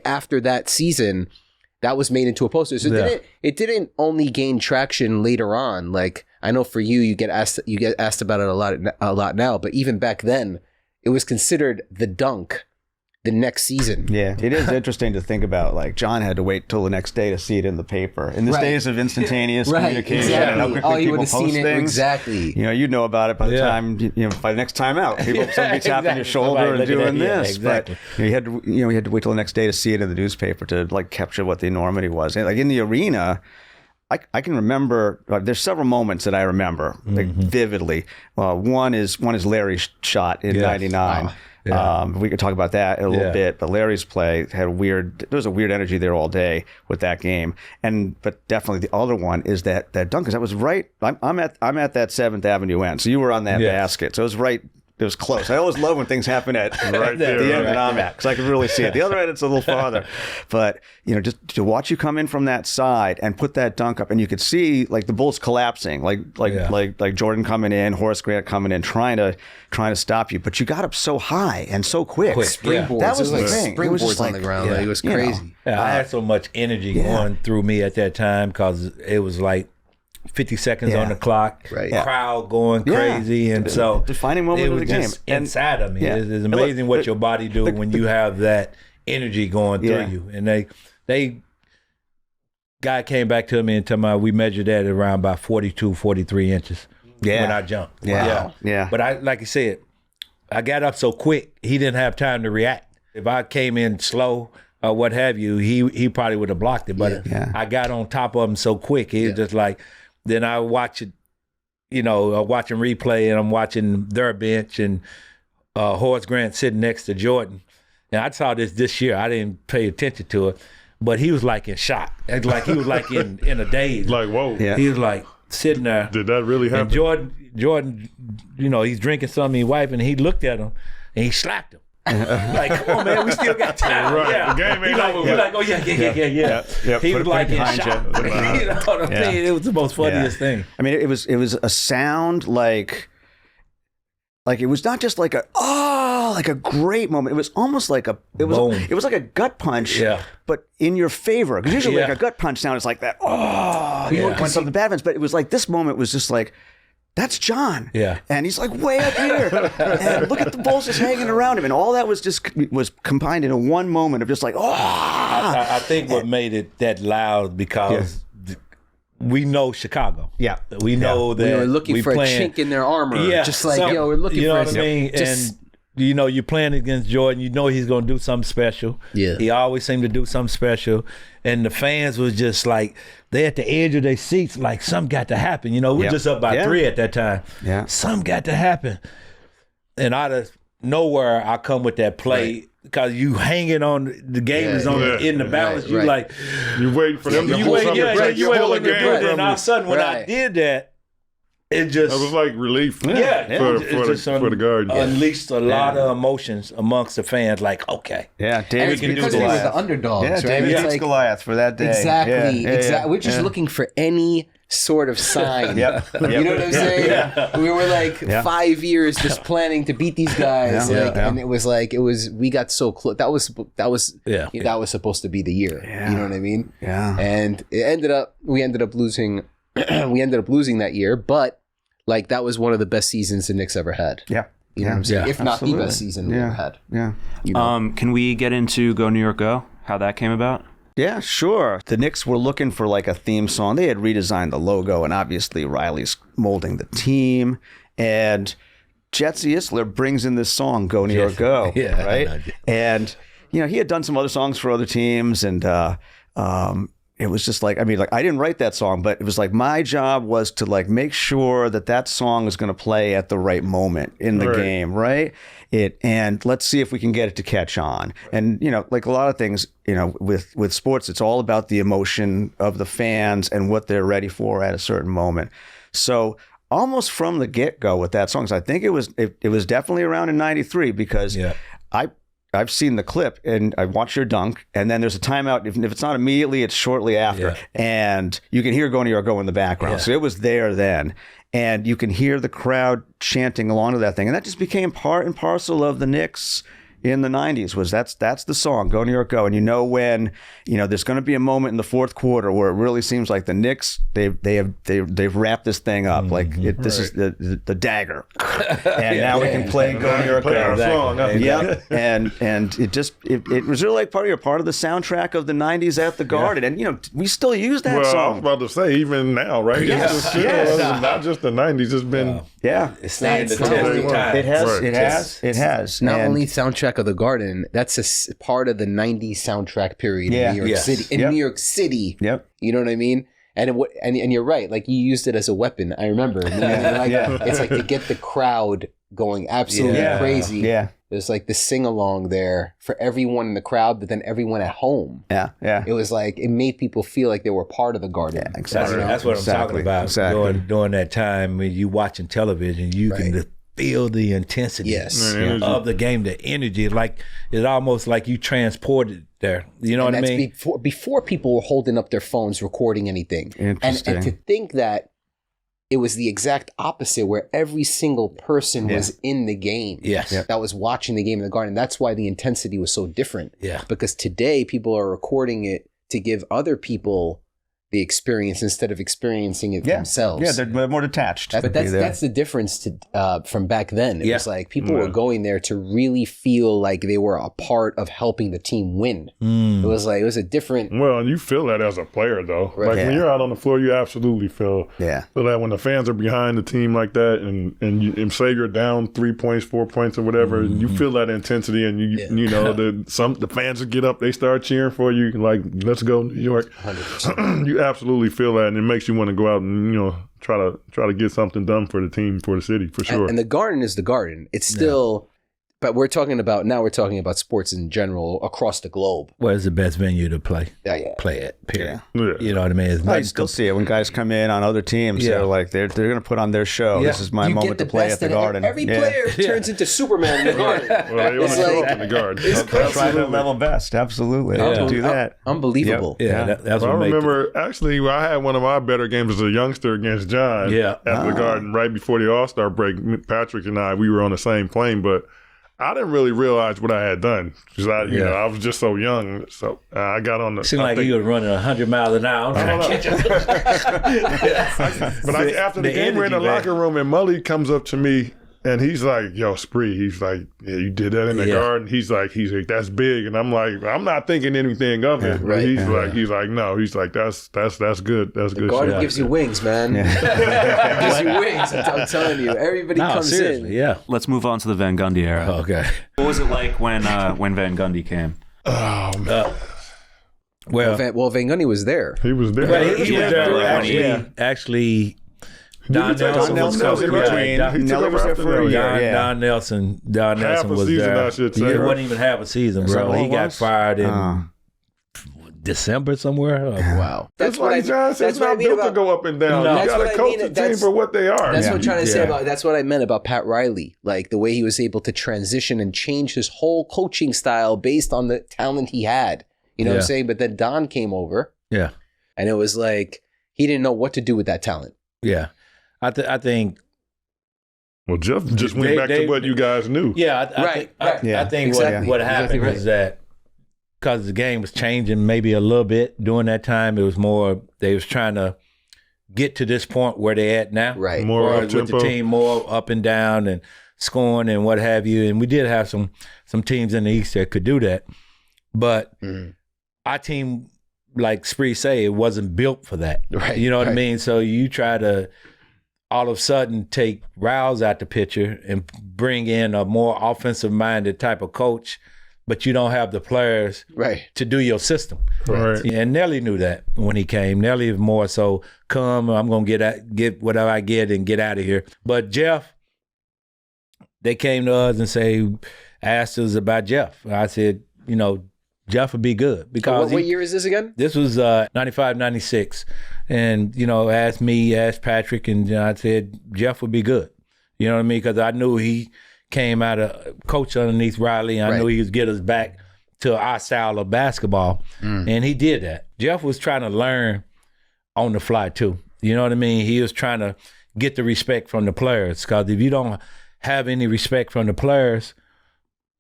after that season, that was made into a poster. So it didn't only gain traction later on. Like, I know for you get asked about it a lot now, but even back then, it was considered the dunk the next season. Yeah, it is interesting to think about. Like, John had to wait till the next day to see it in the paper. In this days of instantaneous communication, and how quickly Oh, you people would have post seen it things, exactly. you know about it by the time by the next time out. People somebody tapping your shoulder and doing this. Exactly. But you had to you had to wait till the next day to see it in the newspaper to like capture what the enormity was. And, like in the arena, I can remember. There's several moments that I remember vividly. One is Larry's shot in '99. We could talk about that in a little bit, but Larry's play had there was a weird energy there all day with that game. But definitely the other one is that dunk, because that was right. I'm at that 7th Avenue end, so you were on that basket, so it was right. It was close. I always love when things happen at the end that I'm at, because I can really see it. The other end, it's a little farther. But, just to watch you come in from that side and put that dunk up, and you could see like the Bulls collapsing, like Jordan coming in, Horace Grant coming in, trying to stop you. But you got up so high and so quick. Springboards. That was it the like thing. Springboards It was just on the ground. It was crazy. I had so much energy going through me at that time because it was like 50 seconds on the clock, Right. crowd going crazy, and so defining moment it of was the game. just inside of me. Yeah. It's amazing what your body do when you have that energy going through you. And they guy came back to me and told me we measured that at around about 42, 43 inches when I jumped. Yeah. But I, like you said, I got up so quick, he didn't have time to react. If I came in slow or what have you, he probably would have blocked it. But I got on top of him so quick. He was just like, then I watch it, watching replay, and I'm watching their bench and Horace Grant sitting next to Jordan. And I saw this year. I didn't pay attention to it, but he was like in shock. It's like he was like in a daze. Like, whoa. Yeah. He was like sitting there. Did that really happen? And Jordan, he's drinking something, he wiping, and he looked at him and he slapped him. Like, come on, man, we still got time. Right. Yeah. The game ain't over. He's like, oh, yeah. Yep. He Put was it like in behind shock. you. You know what I'm saying? It was the most funniest thing. I mean, it was a sound like it was not just like a great moment. It was almost like it was like a gut punch, but in your favor. Because usually like a gut punch sound is like that. When something bad happens, but it was like this moment was just like, that's John. Yeah. And he's like way up here. And look at the balls just hanging around him. And all that was combined into one moment of just like, I think what made it that loud because we know Chicago. Yeah. We know that We were looking for playing, a chink in their armor. Yeah. Just like, we're looking for what I mean? Just, And you're playing against Jordan. You know he's going to do something special. Yeah. He always seemed to do something special. And the fans was just like, they at the edge of their seats, like something got to happen. We're just up by 3 at that time. Yeah. Something got to happen. And out of nowhere, I come with that play because you hanging on, the game is on in the balance. Right, you like, You waiting for them to you pull wait, something to break you your wait whole on the game break. from And all of a you. sudden, when I Right. did that, it just It was like relief for the guard. unleashed a lot of emotions amongst the fans. Like, okay, Yeah, and David it's beats because we were Goliath. the underdogs, Yeah, right? David It's beats like, Goliath for that day. exactly. Yeah. We're just looking for any sort of sign. Yep. You know what I'm saying? We were like 5 years just planning to beat these guys, and it was we got so close. That was supposed to be the year. Yeah. You know what I mean? Yeah. And we ended up losing. We ended up losing that year, but like that was one of the best seasons the Knicks ever had. Yeah. You know what I'm saying? Yeah. If not Absolutely. the best season we ever had. Yeah. You know? Can we get into Go New York Go? How that came about? Yeah, sure. The Knicks were looking for like a theme song. They had redesigned the logo, and obviously Riley's molding the team. And Jetsy Isler brings in this song, Go New York Go, Yeah, right? And, he had done some other songs for other teams, and it was just like, I didn't write that song, but it was like my job was to like make sure that song is going to play at the right moment in the game, right? And let's see if we can get it to catch on. And, like a lot of things, with sports, it's all about the emotion of the fans and what they're ready for at a certain moment. So almost from the get-go with that song, so I think it was definitely around in 93 because I've seen the clip and I watched your dunk, and then there's a timeout. If it's not immediately, it's shortly after. And you can hear Go New York Go in the background. So it was there then. And you can hear the crowd chanting along to that thing. And that just became part and parcel of the Knicks in the 90s was that's the song, Go New York Go. And when, there's going to be a moment in the fourth quarter where it really seems like the Knicks, they've wrapped this thing up. Like this is the dagger. And now we can play Go New York Go. Yeah. And it was really like part of the soundtrack of the 90s at the Garden. And, we still use that I song. was about to say, even now, right? Yes. It's not just the 90s. It's been... it's staying the It's test of not- time. It has. Not And- only soundtrack of the Garden, that's a part of the 90s soundtrack period in New York City. In New York City. Yep. You know what I mean? And you're right. Like you used it as a weapon. I remember. It's like to get the crowd going absolutely crazy. Yeah. There's like the sing along there for everyone in the crowd, but then everyone at home. Yeah. It was like it made people feel like they were part of the Garden. Yeah, exactly. That's what I'm talking about. Exactly. During that time when you watching television, you can feel the intensity of the game, the energy. Like it's almost like you transported there. You know what I mean? Before people were holding up their phones recording anything. Interesting. And to think that it was the exact opposite, where every single person was in the game. Yes. That was watching the game in the Garden. That's why the intensity was so different. Yeah. Because today people are recording it to give other people the experience instead of experiencing it themselves. Yeah, they're more detached. But that's the difference from back then. It was like people were going there to really feel like they were a part of helping the team win. It was a different. Well, and you feel that as a player, though. Right. Like when you're out on the floor, you absolutely feel that when the fans are behind the team like that, and say you're down 3 points, 4 points, or whatever, you feel that intensity, and you know the fans will get up, they start cheering for you, like let's go New York. 100%. You absolutely feel that, and it makes you want to go out and try to get something done for the team, for the city, for sure. And the Garden is the Garden. It's still, but we're talking about sports in general across the globe. Well, it's the best venue to play. Play it. Period. Yeah. You know what I mean? It's I still see it when guys come in on other teams. They're like they're going to put on their show. This is my moment to play at the Garden. Every player turns into Superman in the Garden. Well, they want to show up in the Garden. They'll try their level best. Absolutely. Do that. Unbelievable. That's what I remember actually I had one of my better games as a youngster against John at the Garden right before the All-Star break. Patrick and we were on the same plane, but I didn't really realize what I had done because I was just so young. So I got on the. Seemed like you were running 100 miles an hour. I don't know. But after the game, we're in the locker room, and Mully comes up to me, and he's like, "Yo, Spree," he's like, "Yeah, you did that in the Garden." He's like, "That's big," and I'm like, "I'm not thinking anything of it." Right. He's like, "No," he's like, "That's good. That's good." The Garden gives you wings, man. Gives you wings. I'm telling you, everybody comes seriously, in. Yeah. Let's move on to the Van Gundy era. Okay. What was it like when Van Gundy came? Oh man. Well, Van Gundy was there. He was there. Well, he was there actually. Don Nelson was in between. Nelly was there for a year. Don Nelson was season, there. I should say, It wasn't even half a season, bro. He got fired in December somewhere. Wow. That's why John said it's not built to go up and down. You got to coach the team for what they are. That's what I'm trying to say about. That's what I meant about Pat Riley. Like the way he was able to transition and change his whole coaching style based on the talent he had. You know what I'm saying? But then Don came over. Yeah. And it was like he didn't know what to do with that talent. Yeah. I think. Well, Jeff just went back to what you guys knew. Yeah, I think what happened was that because the game was changing maybe a little bit during that time, it was more they was trying to get to this point where they at now, right? More with the team more up and down and scoring and what have you. And we did have some teams in the East that could do that, but our team, like Spree say, it wasn't built for that. Right. You know what I mean? So you try to all of a sudden take Rouse out the picture and bring in a more offensive-minded type of coach, but you don't have the players to do your system. Right. And Nelly knew that when he came. Nelly was more so, come, I'm going to get whatever I get and get out of here. But Jeff, they came to us and asked us about Jeff. I said, Jeff would be good. Because what year is this again? This was 95, 96. And, asked me, asked Patrick, and I said, Jeff would be good. You know what I mean? Because I knew he came out of coach underneath Riley, and I knew he would get us back to our style of basketball. And he did that. Jeff was trying to learn on the fly, too. You know what I mean? He was trying to get the respect from the players. Because if you don't have any respect from the players,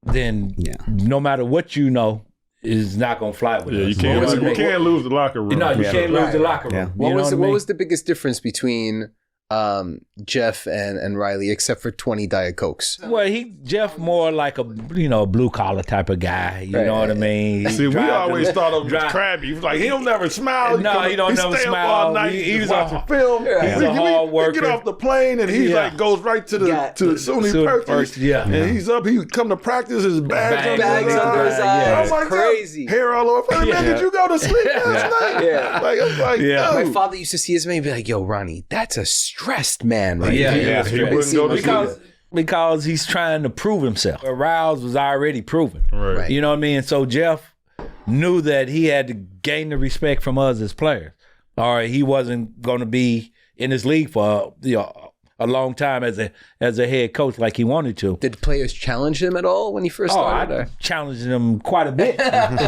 then no matter what you know, is not going to fly with us. You can't lose the locker room. No, you can't lose the locker room. Yeah. What was the biggest difference between Jeff and Riley, except for 20 Diet Cokes? Well, Jeff more like a blue collar type of guy. You know what I mean? See, we always thought of him as crabby. He was like, he don't never smile. No, he don't never stay smile. Up all night. He's watching film. He's a hard worker. He get off the plane and he goes right to the SUNY Perkins. And he's up. He come to practice. His bags under his eyes. Oh my crazy God. Hair all over. Man, did you go to sleep last night? My father used to see his man and be like, "Yo, Ronnie, that's a stressed man, right?" He wouldn't go to sleep. Because he's trying to prove himself. Rouse was already proven. Right. You know what I mean? So Jeff knew that he had to gain the respect from us as players, or he wasn't going to be in this league for a long time as a head coach like he wanted to. Did players challenge him at all when he first started? I challenged him quite a bit.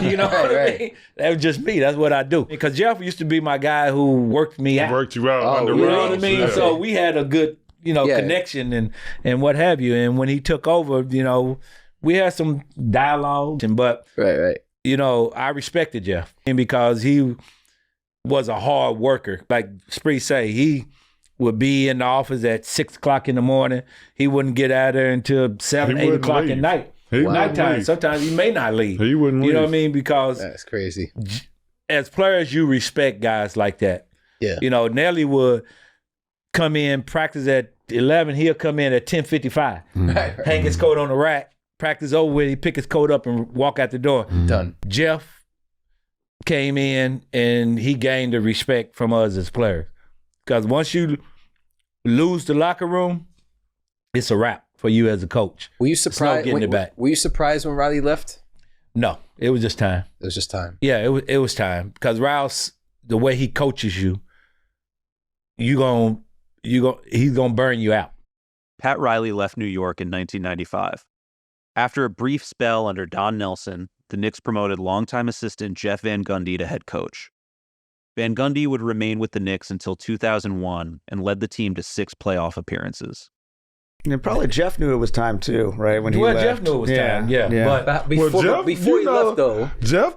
You know what I mean? That was just me. That's what I do. Because Jeff used to be my guy who worked me out. Worked you out under You Rouse. know what I mean? Yeah. So we had a good connection and what have you. And when he took over, we had some dialogue. But right. I respected Jeff because he was a hard worker. Like Spree say, he would be in the office at 6 o'clock in the morning. He wouldn't get out of there until 7, 8 o'clock at night. Nighttime. Sometimes he may not leave. He wouldn't leave. You know what I mean? Because that's crazy. As players, you respect guys like that. Yeah. You know, Nelly would come in, practice at 11. He'll come in at 10:55. Hang his coat on the rack. Practice over with. He pick his coat up and walk out the door. Done. Jeff came in and he gained the respect from us as players. Because once you lose the locker room, it's a wrap for you as a coach. Were you surprised? Getting it back. Were you surprised when Riley left? No, it was just time. It was just time. Yeah, it was time. Because Rouse, the way he coaches you, he's gonna burn you out. Pat Riley left New York in 1995. After a brief spell under Don Nelson, the Knicks promoted longtime assistant Jeff Van Gundy to head coach. Van Gundy would remain with the Knicks until 2001 and led the team to 6 playoff appearances. And probably Jeff knew it was time too, right? When he left. Jeff knew it was time. Yeah. But before he left, though, Jeff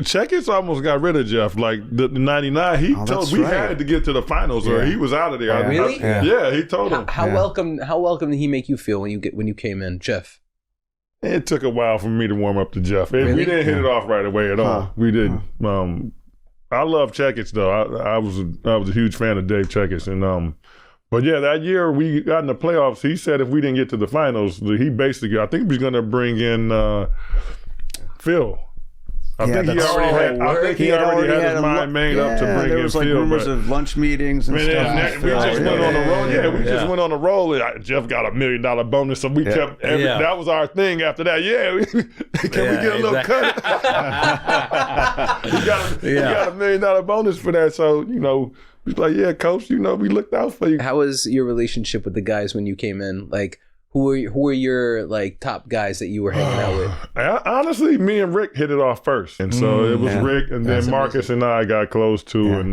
Checkers almost got rid of Jeff. Like the '99, he told we had to get to the finals, or he was out of there. Really? Yeah, he told him. How welcome did he make you feel when you came in, Jeff? It took a while for me to warm up to Jeff. Really? We didn't hit it off right away at all. We didn't. I love Checkers though. I was a huge fan of Dave Checkers, and but yeah, that year we got in the playoffs. He said if we didn't get to the finals, he basically, I think he was going to bring in Phil. I think he already had his mind made up to bring in Phil. There was like rumors of lunch meetings and stuff. We just went on a roll. We just went on a roll. Jeff got $1 million bonus, so we kept that was our thing after that. Can we get a little cut? He got $1 million bonus for that. So, you know, he's like, yeah, coach, you know, we looked out for you. How was your relationship with the guys when you came in? Like, who were your like top guys that you were hanging out with? Honestly, me and Rick hit it off first, and so it was Rick, and then Marcus and I got close too, and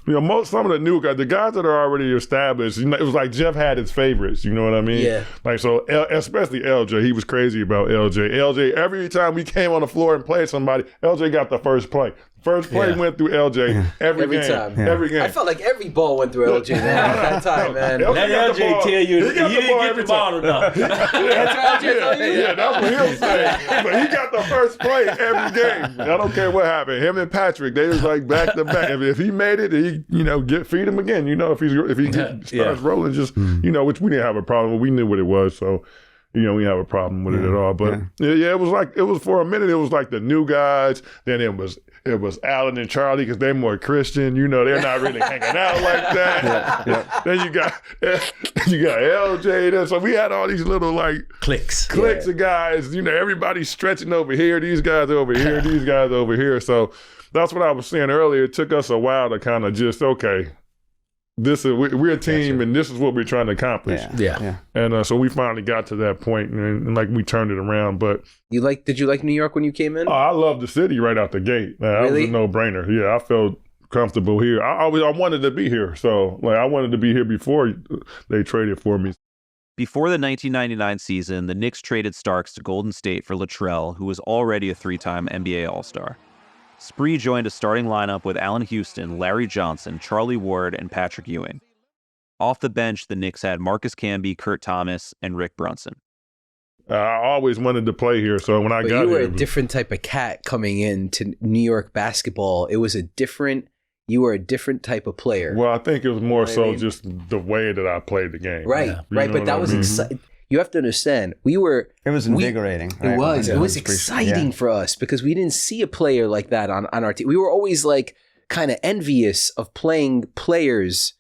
you know, some of the new guys, the guys that are already established, you know, it was like Jeff had his favorites, you know what I mean? Yeah. Like, so, especially LJ, he was crazy about LJ. LJ, every time we came on the floor and played somebody, LJ got the first play. First play went through LJ every game. Every game. I felt like every ball went through LJ at that time, man. Let LJ tell you he didn't get the ball enough. That's what LJ told you? Yeah, that's what he'll say. But he got the first play every game. I don't care what happened. Him and Patrick, they was like back to back. If he made it, he, you know, feed him again. You know, if he starts rolling, just you know, which we didn't have a problem with. We knew what it was, so. You know, we didn't have a problem with it at all. But it was for a minute, it was like the new guys. Then it was Alan and Charlie because they're more Christian. You know, they're not really hanging out like that. Then you got LJ there. So we had all these little like cliques of guys. You know, everybody's stretching over here. These guys over here. These guys over here. So that's what I was saying earlier. It took us a while to kind of just we're a team, and this is what we're trying to accomplish. And so we finally got to that point, and like we turned it around. But did you like New York when you came in? Oh, I loved the city right out the gate. That was a no-brainer. Yeah, I felt comfortable here. I wanted to be here, so like I wanted to be here before they traded for me. Before the 1999 season, the Knicks traded Starks to Golden State for Latrell, who was already a 3-time NBA All-Star. Spree joined a starting lineup with Allen Houston, Larry Johnson, Charlie Ward, and Patrick Ewing. Off the bench, the Knicks had Marcus Camby, Kurt Thomas, and Rick Brunson. I always wanted to play here, so when I got here... You were a different type of cat coming into New York basketball. You were a different type of player. Well, I think it was more just the way that I played the game. Right, but that was exciting. You have to understand, it was invigorating. Right? It was exciting for us because we didn't see a player like that on our team. We were always like kind of envious of playing players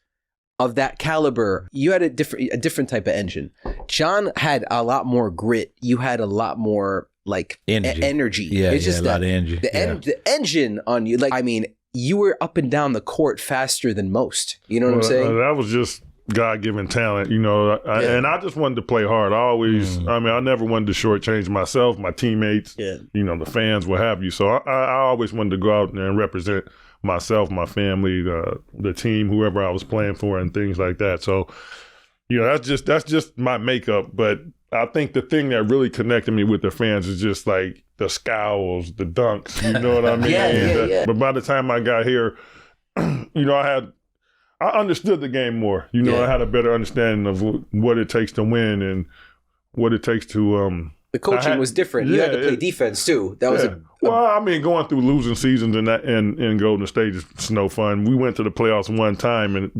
of that caliber. You had a different type of engine. John had a lot more grit. You had a lot more like energy. Yeah, it's just a lot of energy. The engine on you, like, I mean, you were up and down the court faster than most. You know what I'm saying? That was just God-given talent, you know, and I just wanted to play hard. I never wanted to shortchange myself, my teammates, you know, the fans, what have you. So I always wanted to go out there and represent myself, my family, the team, whoever I was playing for, and things like that. So, you know, that's just my makeup. But I think the thing that really connected me with the fans is just like the scowls, the dunks, you know what I mean? Yeah. But by the time I got here, I understood the game more. I had a better understanding of what it takes to win and what it takes to. The coaching was different. You had to play defense too. That was going through losing seasons in Golden State is no fun. We went to the playoffs one time, and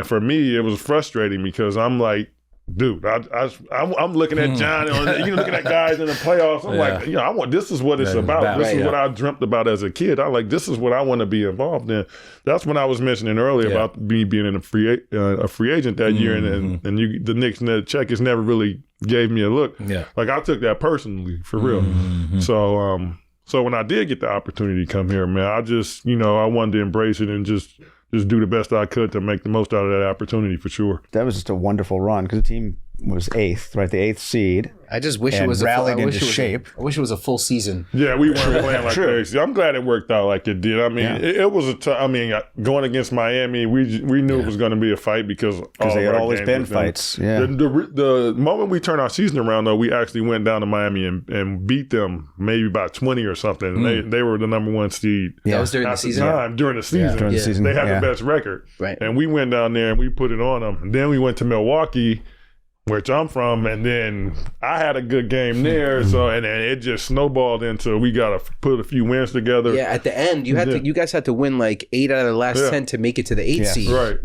for me it was frustrating because I'm like, dude, I'm looking at John, looking at guys in the playoffs. I'm like, this is what it's about. This is what I dreamt about as a kid. I'm like, this is what I want to be involved in. That's when I was mentioning earlier about me being a free agent that year, and the Knicks and the Checkers never really gave me a look. Yeah, like I took that personally for real. Mm-hmm. So when I did get the opportunity to come here, man, I just I wanted to embrace it and just do the best I could to make the most out of that opportunity for sure. That was just a wonderful run because the team was 8th, right? The 8th seed. I just wish it was rallied into shape. I wish it was a full season. Yeah, we weren't playing like crazy. I'm glad it worked out like it did. I mean, it was going against Miami, we knew it was going to be a fight because they had always been fights. Yeah. The moment we turned our season around, though, we actually went down to Miami and beat them maybe by 20 or something. They were the number 1 seed. Yeah. That was during the season. During the season, they had the best record. Right. And we went down there and we put it on them. And then we went to Milwaukee, which I'm from, and then I had a good game there, and it just snowballed into we got to put a few wins together. Yeah, at the end, you guys had to win like 8 out of the last 10 to make it to the 8th seed, right,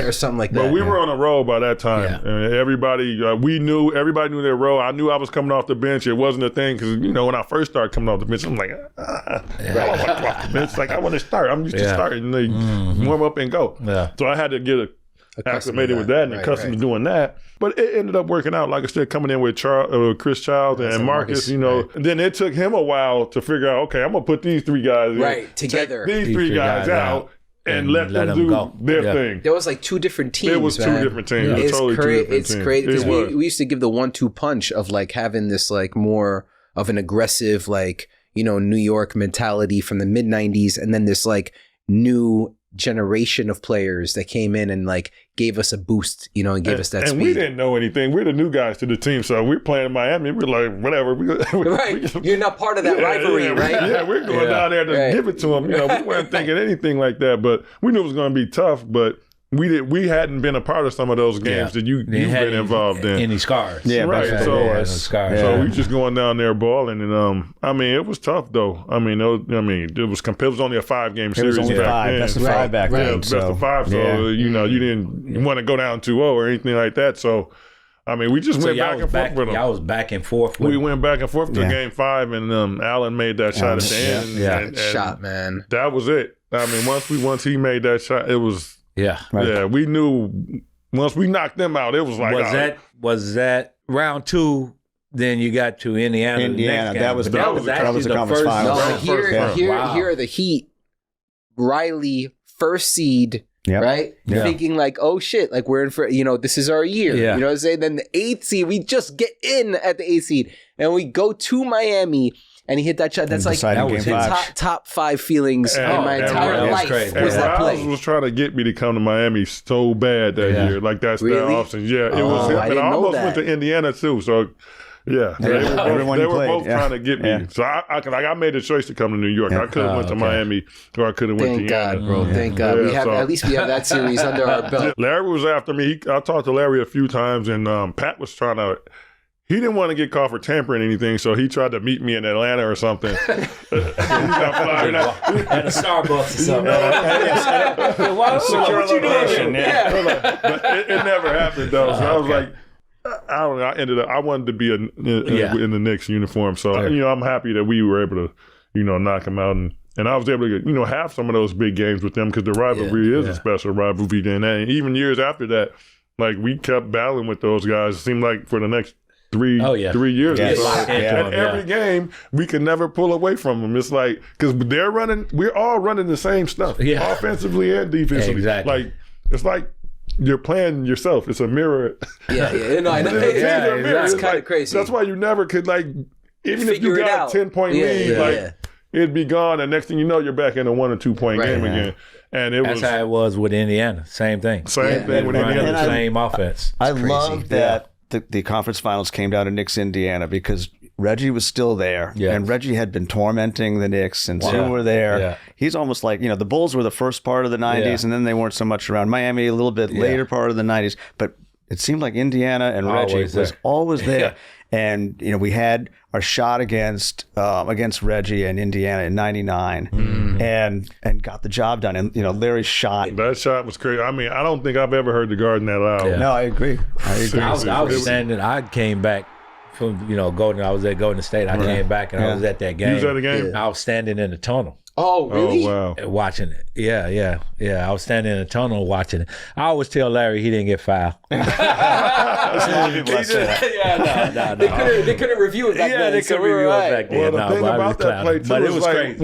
or something like that. But we were on a roll by that time, and everybody knew their role. I knew I was coming off the bench. It wasn't a thing because when I first started coming off the bench, I'm like, I don't want to come off the bench. Like I want to start. I'm used to starting, warm up and go. Yeah. So I had to get acclimated with that and accustomed to doing that. But it ended up working out, like I said, coming in with Chris Childs and Marcus, and then it took him a while to figure out, okay, I'm going to put these 3 guys together. These three guys out and let them do their thing. There was like 2 different teams. It was 2 different teams. Yeah. It's totally 2 different teams. It's crazy because we used to give the 1-2 punch of like having this like more of an aggressive like, New York mentality from the mid-90s, and then this like new generation of players that came in and like gave us a boost, and gave us that speed. And we didn't know anything. We're the new guys to the team, so we're playing in Miami. We're like, whatever. Right. You're not part of that rivalry, right? Yeah, we're going down there to give it to them. We weren't thinking anything like that, but we knew it was going to be tough, but we hadn't been a part of some of those games that you've been involved in. Any scars. Yeah, right. So we just going down there balling, and it was tough though. It was only a 5-game series. It was only 5. That's the 5 back then. Yeah, that's the 5. So you didn't want to go down 2-0 or anything like that. So we just went back and forth with them. Y'all was back and forth. We went back and forth to game 5, and Allen made that shot at the end. And shot, man. That was it. Once he made that shot, it was. Yeah. Right. Yeah, we knew once we knocked them out, it was like was that round 2? Then you got to Indiana. That was the conference final. No, here are the Heat. Riley, first seed. Yep. Right? Yeah. Thinking like, oh shit, like we're in for, this is our year. Yeah. You know what I'm saying? Then the 8th seed, we just get in at the 8th seed and we go to Miami and he hit that shot. That's like that was his top 5 feelings in my entire life. Was that play? Riles was trying to get me to come to Miami so bad that year. Like that's that option. Yeah, it was him. And I almost went to Indiana too. So yeah, they were both trying to get me. Yeah. So I made a choice to come to New York. I could have went to Miami or I could have went to Indiana. Thank God, bro. Thank God. At least we have that series under our belt. Larry was after me. I talked to Larry a few times, and Pat was trying to. He didn't want to get caught for tampering anything, so he tried to meet me in Atlanta or something. He got fired out. At a Starbucks or something. Secure location. But it never happened, though. So I was like, I don't know. I wanted to be in the Knicks uniform. So, I'm happy that we were able to, knock him out. And I was able to, have some of those big games with them because the rivalry is a special rivalry. And even years after that, like, we kept battling with those guys. It seemed like for the next 3 years or so. And every game, we could never pull away from them. It's like, because we're all running the same stuff, offensively and defensively. Exactly. Like, it's like you're playing yourself. It's a mirror. Yeah. No, I know. It's kind of crazy. That's why you never could, like, even if you got a 10-point lead, it'd be gone. And next thing you know, you're back in a 1 or 2 point game again. And that's how it was with Indiana. Same thing. Same thing with Indiana. Same offense. I love that. the conference finals came down to Knicks, Indiana, because Reggie was still there, and Reggie had been tormenting the Knicks since you were there. Yeah. He's almost like, the Bulls were the first part of the 90s, and then they weren't so much around. Miami, a little bit later part of the 90s, but it seemed like Indiana and Reggie was always there. And, we had our shot against Reggie and Indiana in 99 and got the job done. And, Larry's shot. That shot was crazy. I mean, I don't think I've ever heard the Garden that loud. Yeah. No, I agree. I was standing, I came back from, I was at Golden State. I came back and I was at that game. You was at the game? I was standing in the tunnel. Oh, really? Oh, wow. Watching it. Yeah. I was standing in the tunnel watching it. I always tell Larry he didn't get fouled. No. They couldn't review it back then. They couldn't review it back then. Well, the thing about that play, too, but it was was like, crazy.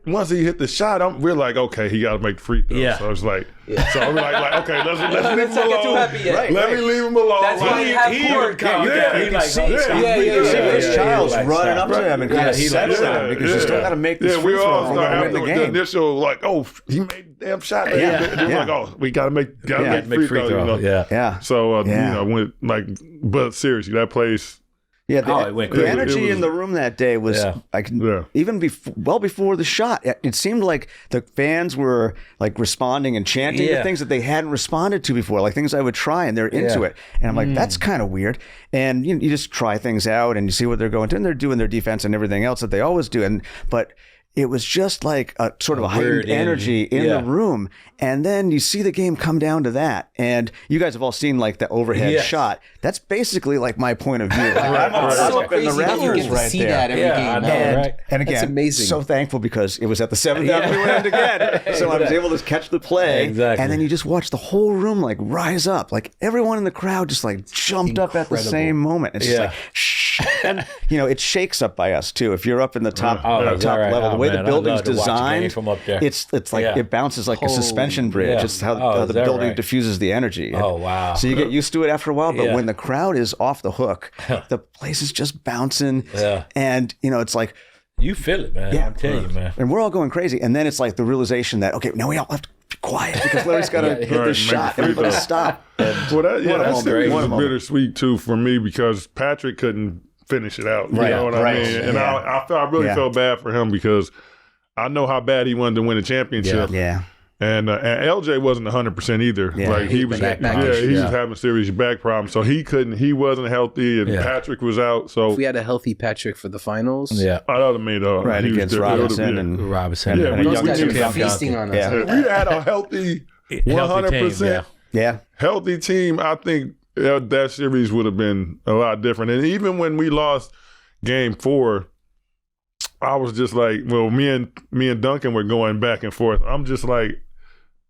once he hit the shot, we're like, okay, he got to make the free throw. Yeah. So it's like, so we're like, okay, let's leave him not get alone. too happy yet. Let me leave him alone. That's why you have court. Chris Childs running up to him and kind of settling him because you still got to make this free throw to win the game. The initial, like, oh, he made the damn shot. They're like, oh, we got to make free throw. Yeah. So, but seriously, that place. Yeah, it went the crazy. energy in the room that day was even before the shot. It seemed like the fans were like responding and chanting to things that they hadn't responded to before, like things I would try, and they're into it. And I'm like, that's kind of weird. And you just try things out and you see what they're going to, and they're doing their defense and everything else that they always do. But it was just like a sort of a heightened energy in the room. And then you see the game come down to that. And you guys have all seen like the overhead shot. That's basically like my point of view. I'm up in the rafters right see there. That every game. And again, that's amazing. So thankful because it was at the 7th down we went again. So I was able to catch the play. Exactly. And then you just watch the whole room like rise up. Like everyone in the crowd just like jumped up at the same moment. It's just like, shh. And, it shakes up by us too. If you're up in the top level, the way the building's designed, from up there. it's like it bounces like a suspension bridge. It's how the building diffuses the energy. Oh, wow. So you get used to it after a while, but when the crowd is off the hook, the place is just bouncing. Yeah. And, it's like, you feel it, man. Yeah. I'm telling you, man. And we're all going crazy. And then it's like the realization that, okay, now we all have to be quiet because Larry's got to hit this shot. Everybody stop. That's bittersweet too for me because Patrick couldn't finish it out. You know what I mean? And I really felt bad for him because I know how bad he wanted to win a championship. Yeah. And LJ wasn't 100% either. Yeah. Like he was having serious back problems. So he wasn't healthy and Patrick was out. So if we had a healthy Patrick for the finals. Yeah. I'd have made against Robinson and Robinson. Yeah, those guys are feasting on us. Yeah. If we had a healthy 100% healthy team, I think that series would have been a lot different. And even when we lost game 4, I was just like, well, me and Duncan were going back and forth. I'm just like,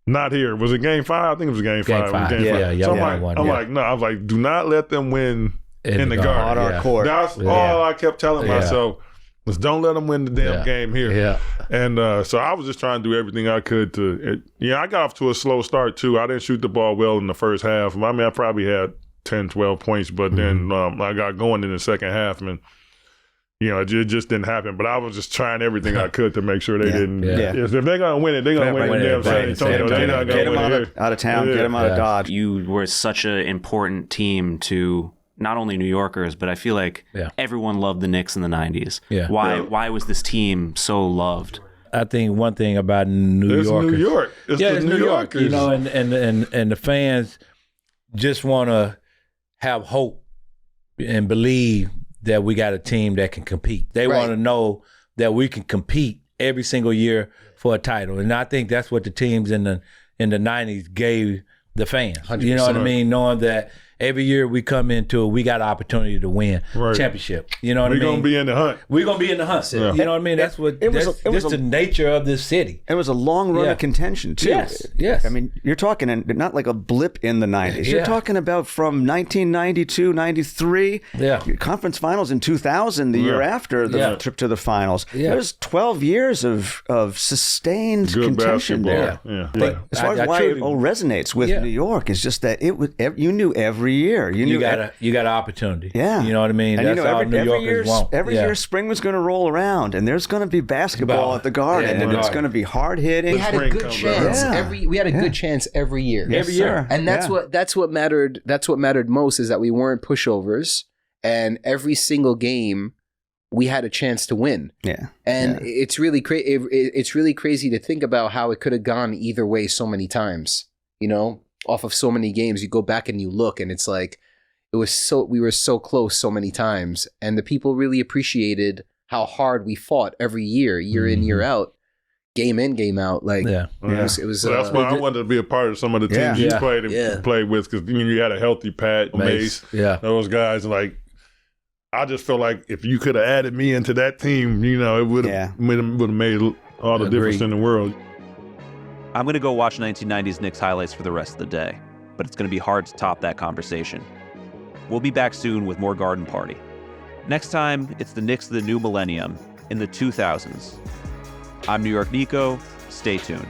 not here. Was it game 5? I think it was game 5. Game 5. So I'm like, no. I was like, do not let them win in the Garden. On our court. That's all I kept telling myself was don't let them win the damn game here. Yeah. And so I was just trying to do everything I could to. I got off to a slow start too. I didn't shoot the ball well in the first half. I mean, I probably had 10, 12 points, but then I got going in the second half and. It just didn't happen. But I was just trying everything I could to make sure they didn't. Yeah. If they're going to win it, they're going to win it in San Antonio. They're not going to win it out of town, get them out of Dodge. You were such an important team to not only New Yorkers, but I feel like everyone loved the Knicks in the 90s. Yeah. Why was this team so loved? I think one thing about New York. New York. It's New Yorkers. And the fans just want to have hope and believe that we got a team that can compete. They want to know that we can compete every single year for a title. And I think that's what the teams in the 90s gave the fans. 100%. You know what I mean? Knowing that every year we come into it, we got an opportunity to win championship. You know what I mean? We're going to be in the hunt. We're going to be in the hunt. Yeah. You know what I mean? That's what that's the nature of this city. It was a long run of contention, too. Yes. I mean, you're talking not like a blip in the 90s. You're talking about from 1992, 93, conference finals in 2000, the year after the trip to the finals. There's 12 years of sustained contention there. Yeah. As far as why it all resonates with New York is just that you knew every every year. You got an opportunity. Yeah. You know what I mean? And That's all New Yorkers want. Every year spring was going to roll around, and there's going to be basketball at the Garden, and it's going to be hard hitting. We had a good chance good chance every year. Yes, every year. And that's what mattered. That's what mattered most, is that we weren't pushovers, and every single game we had a chance to win. Yeah. And it's really it's really crazy to think about how it could have gone either way so many times, you know, off of so many games. You go back and you look, and it's like, we were so close so many times, and the people really appreciated how hard we fought every year in, year out, game in, game out. Like, it was so that's why I wanted to be a part of some of the teams you played with, because you had a healthy Pat, Mace, those guys. Like, I just feel like if you could have added me into that team, you know, it would have made all the difference in the world. I'm going to go watch 1990s Knicks highlights for the rest of the day, but it's going to be hard to top that conversation. We'll be back soon with more Garden Party. Next time, it's the Knicks of the new millennium in the 2000s. I'm New York Nico. Stay tuned.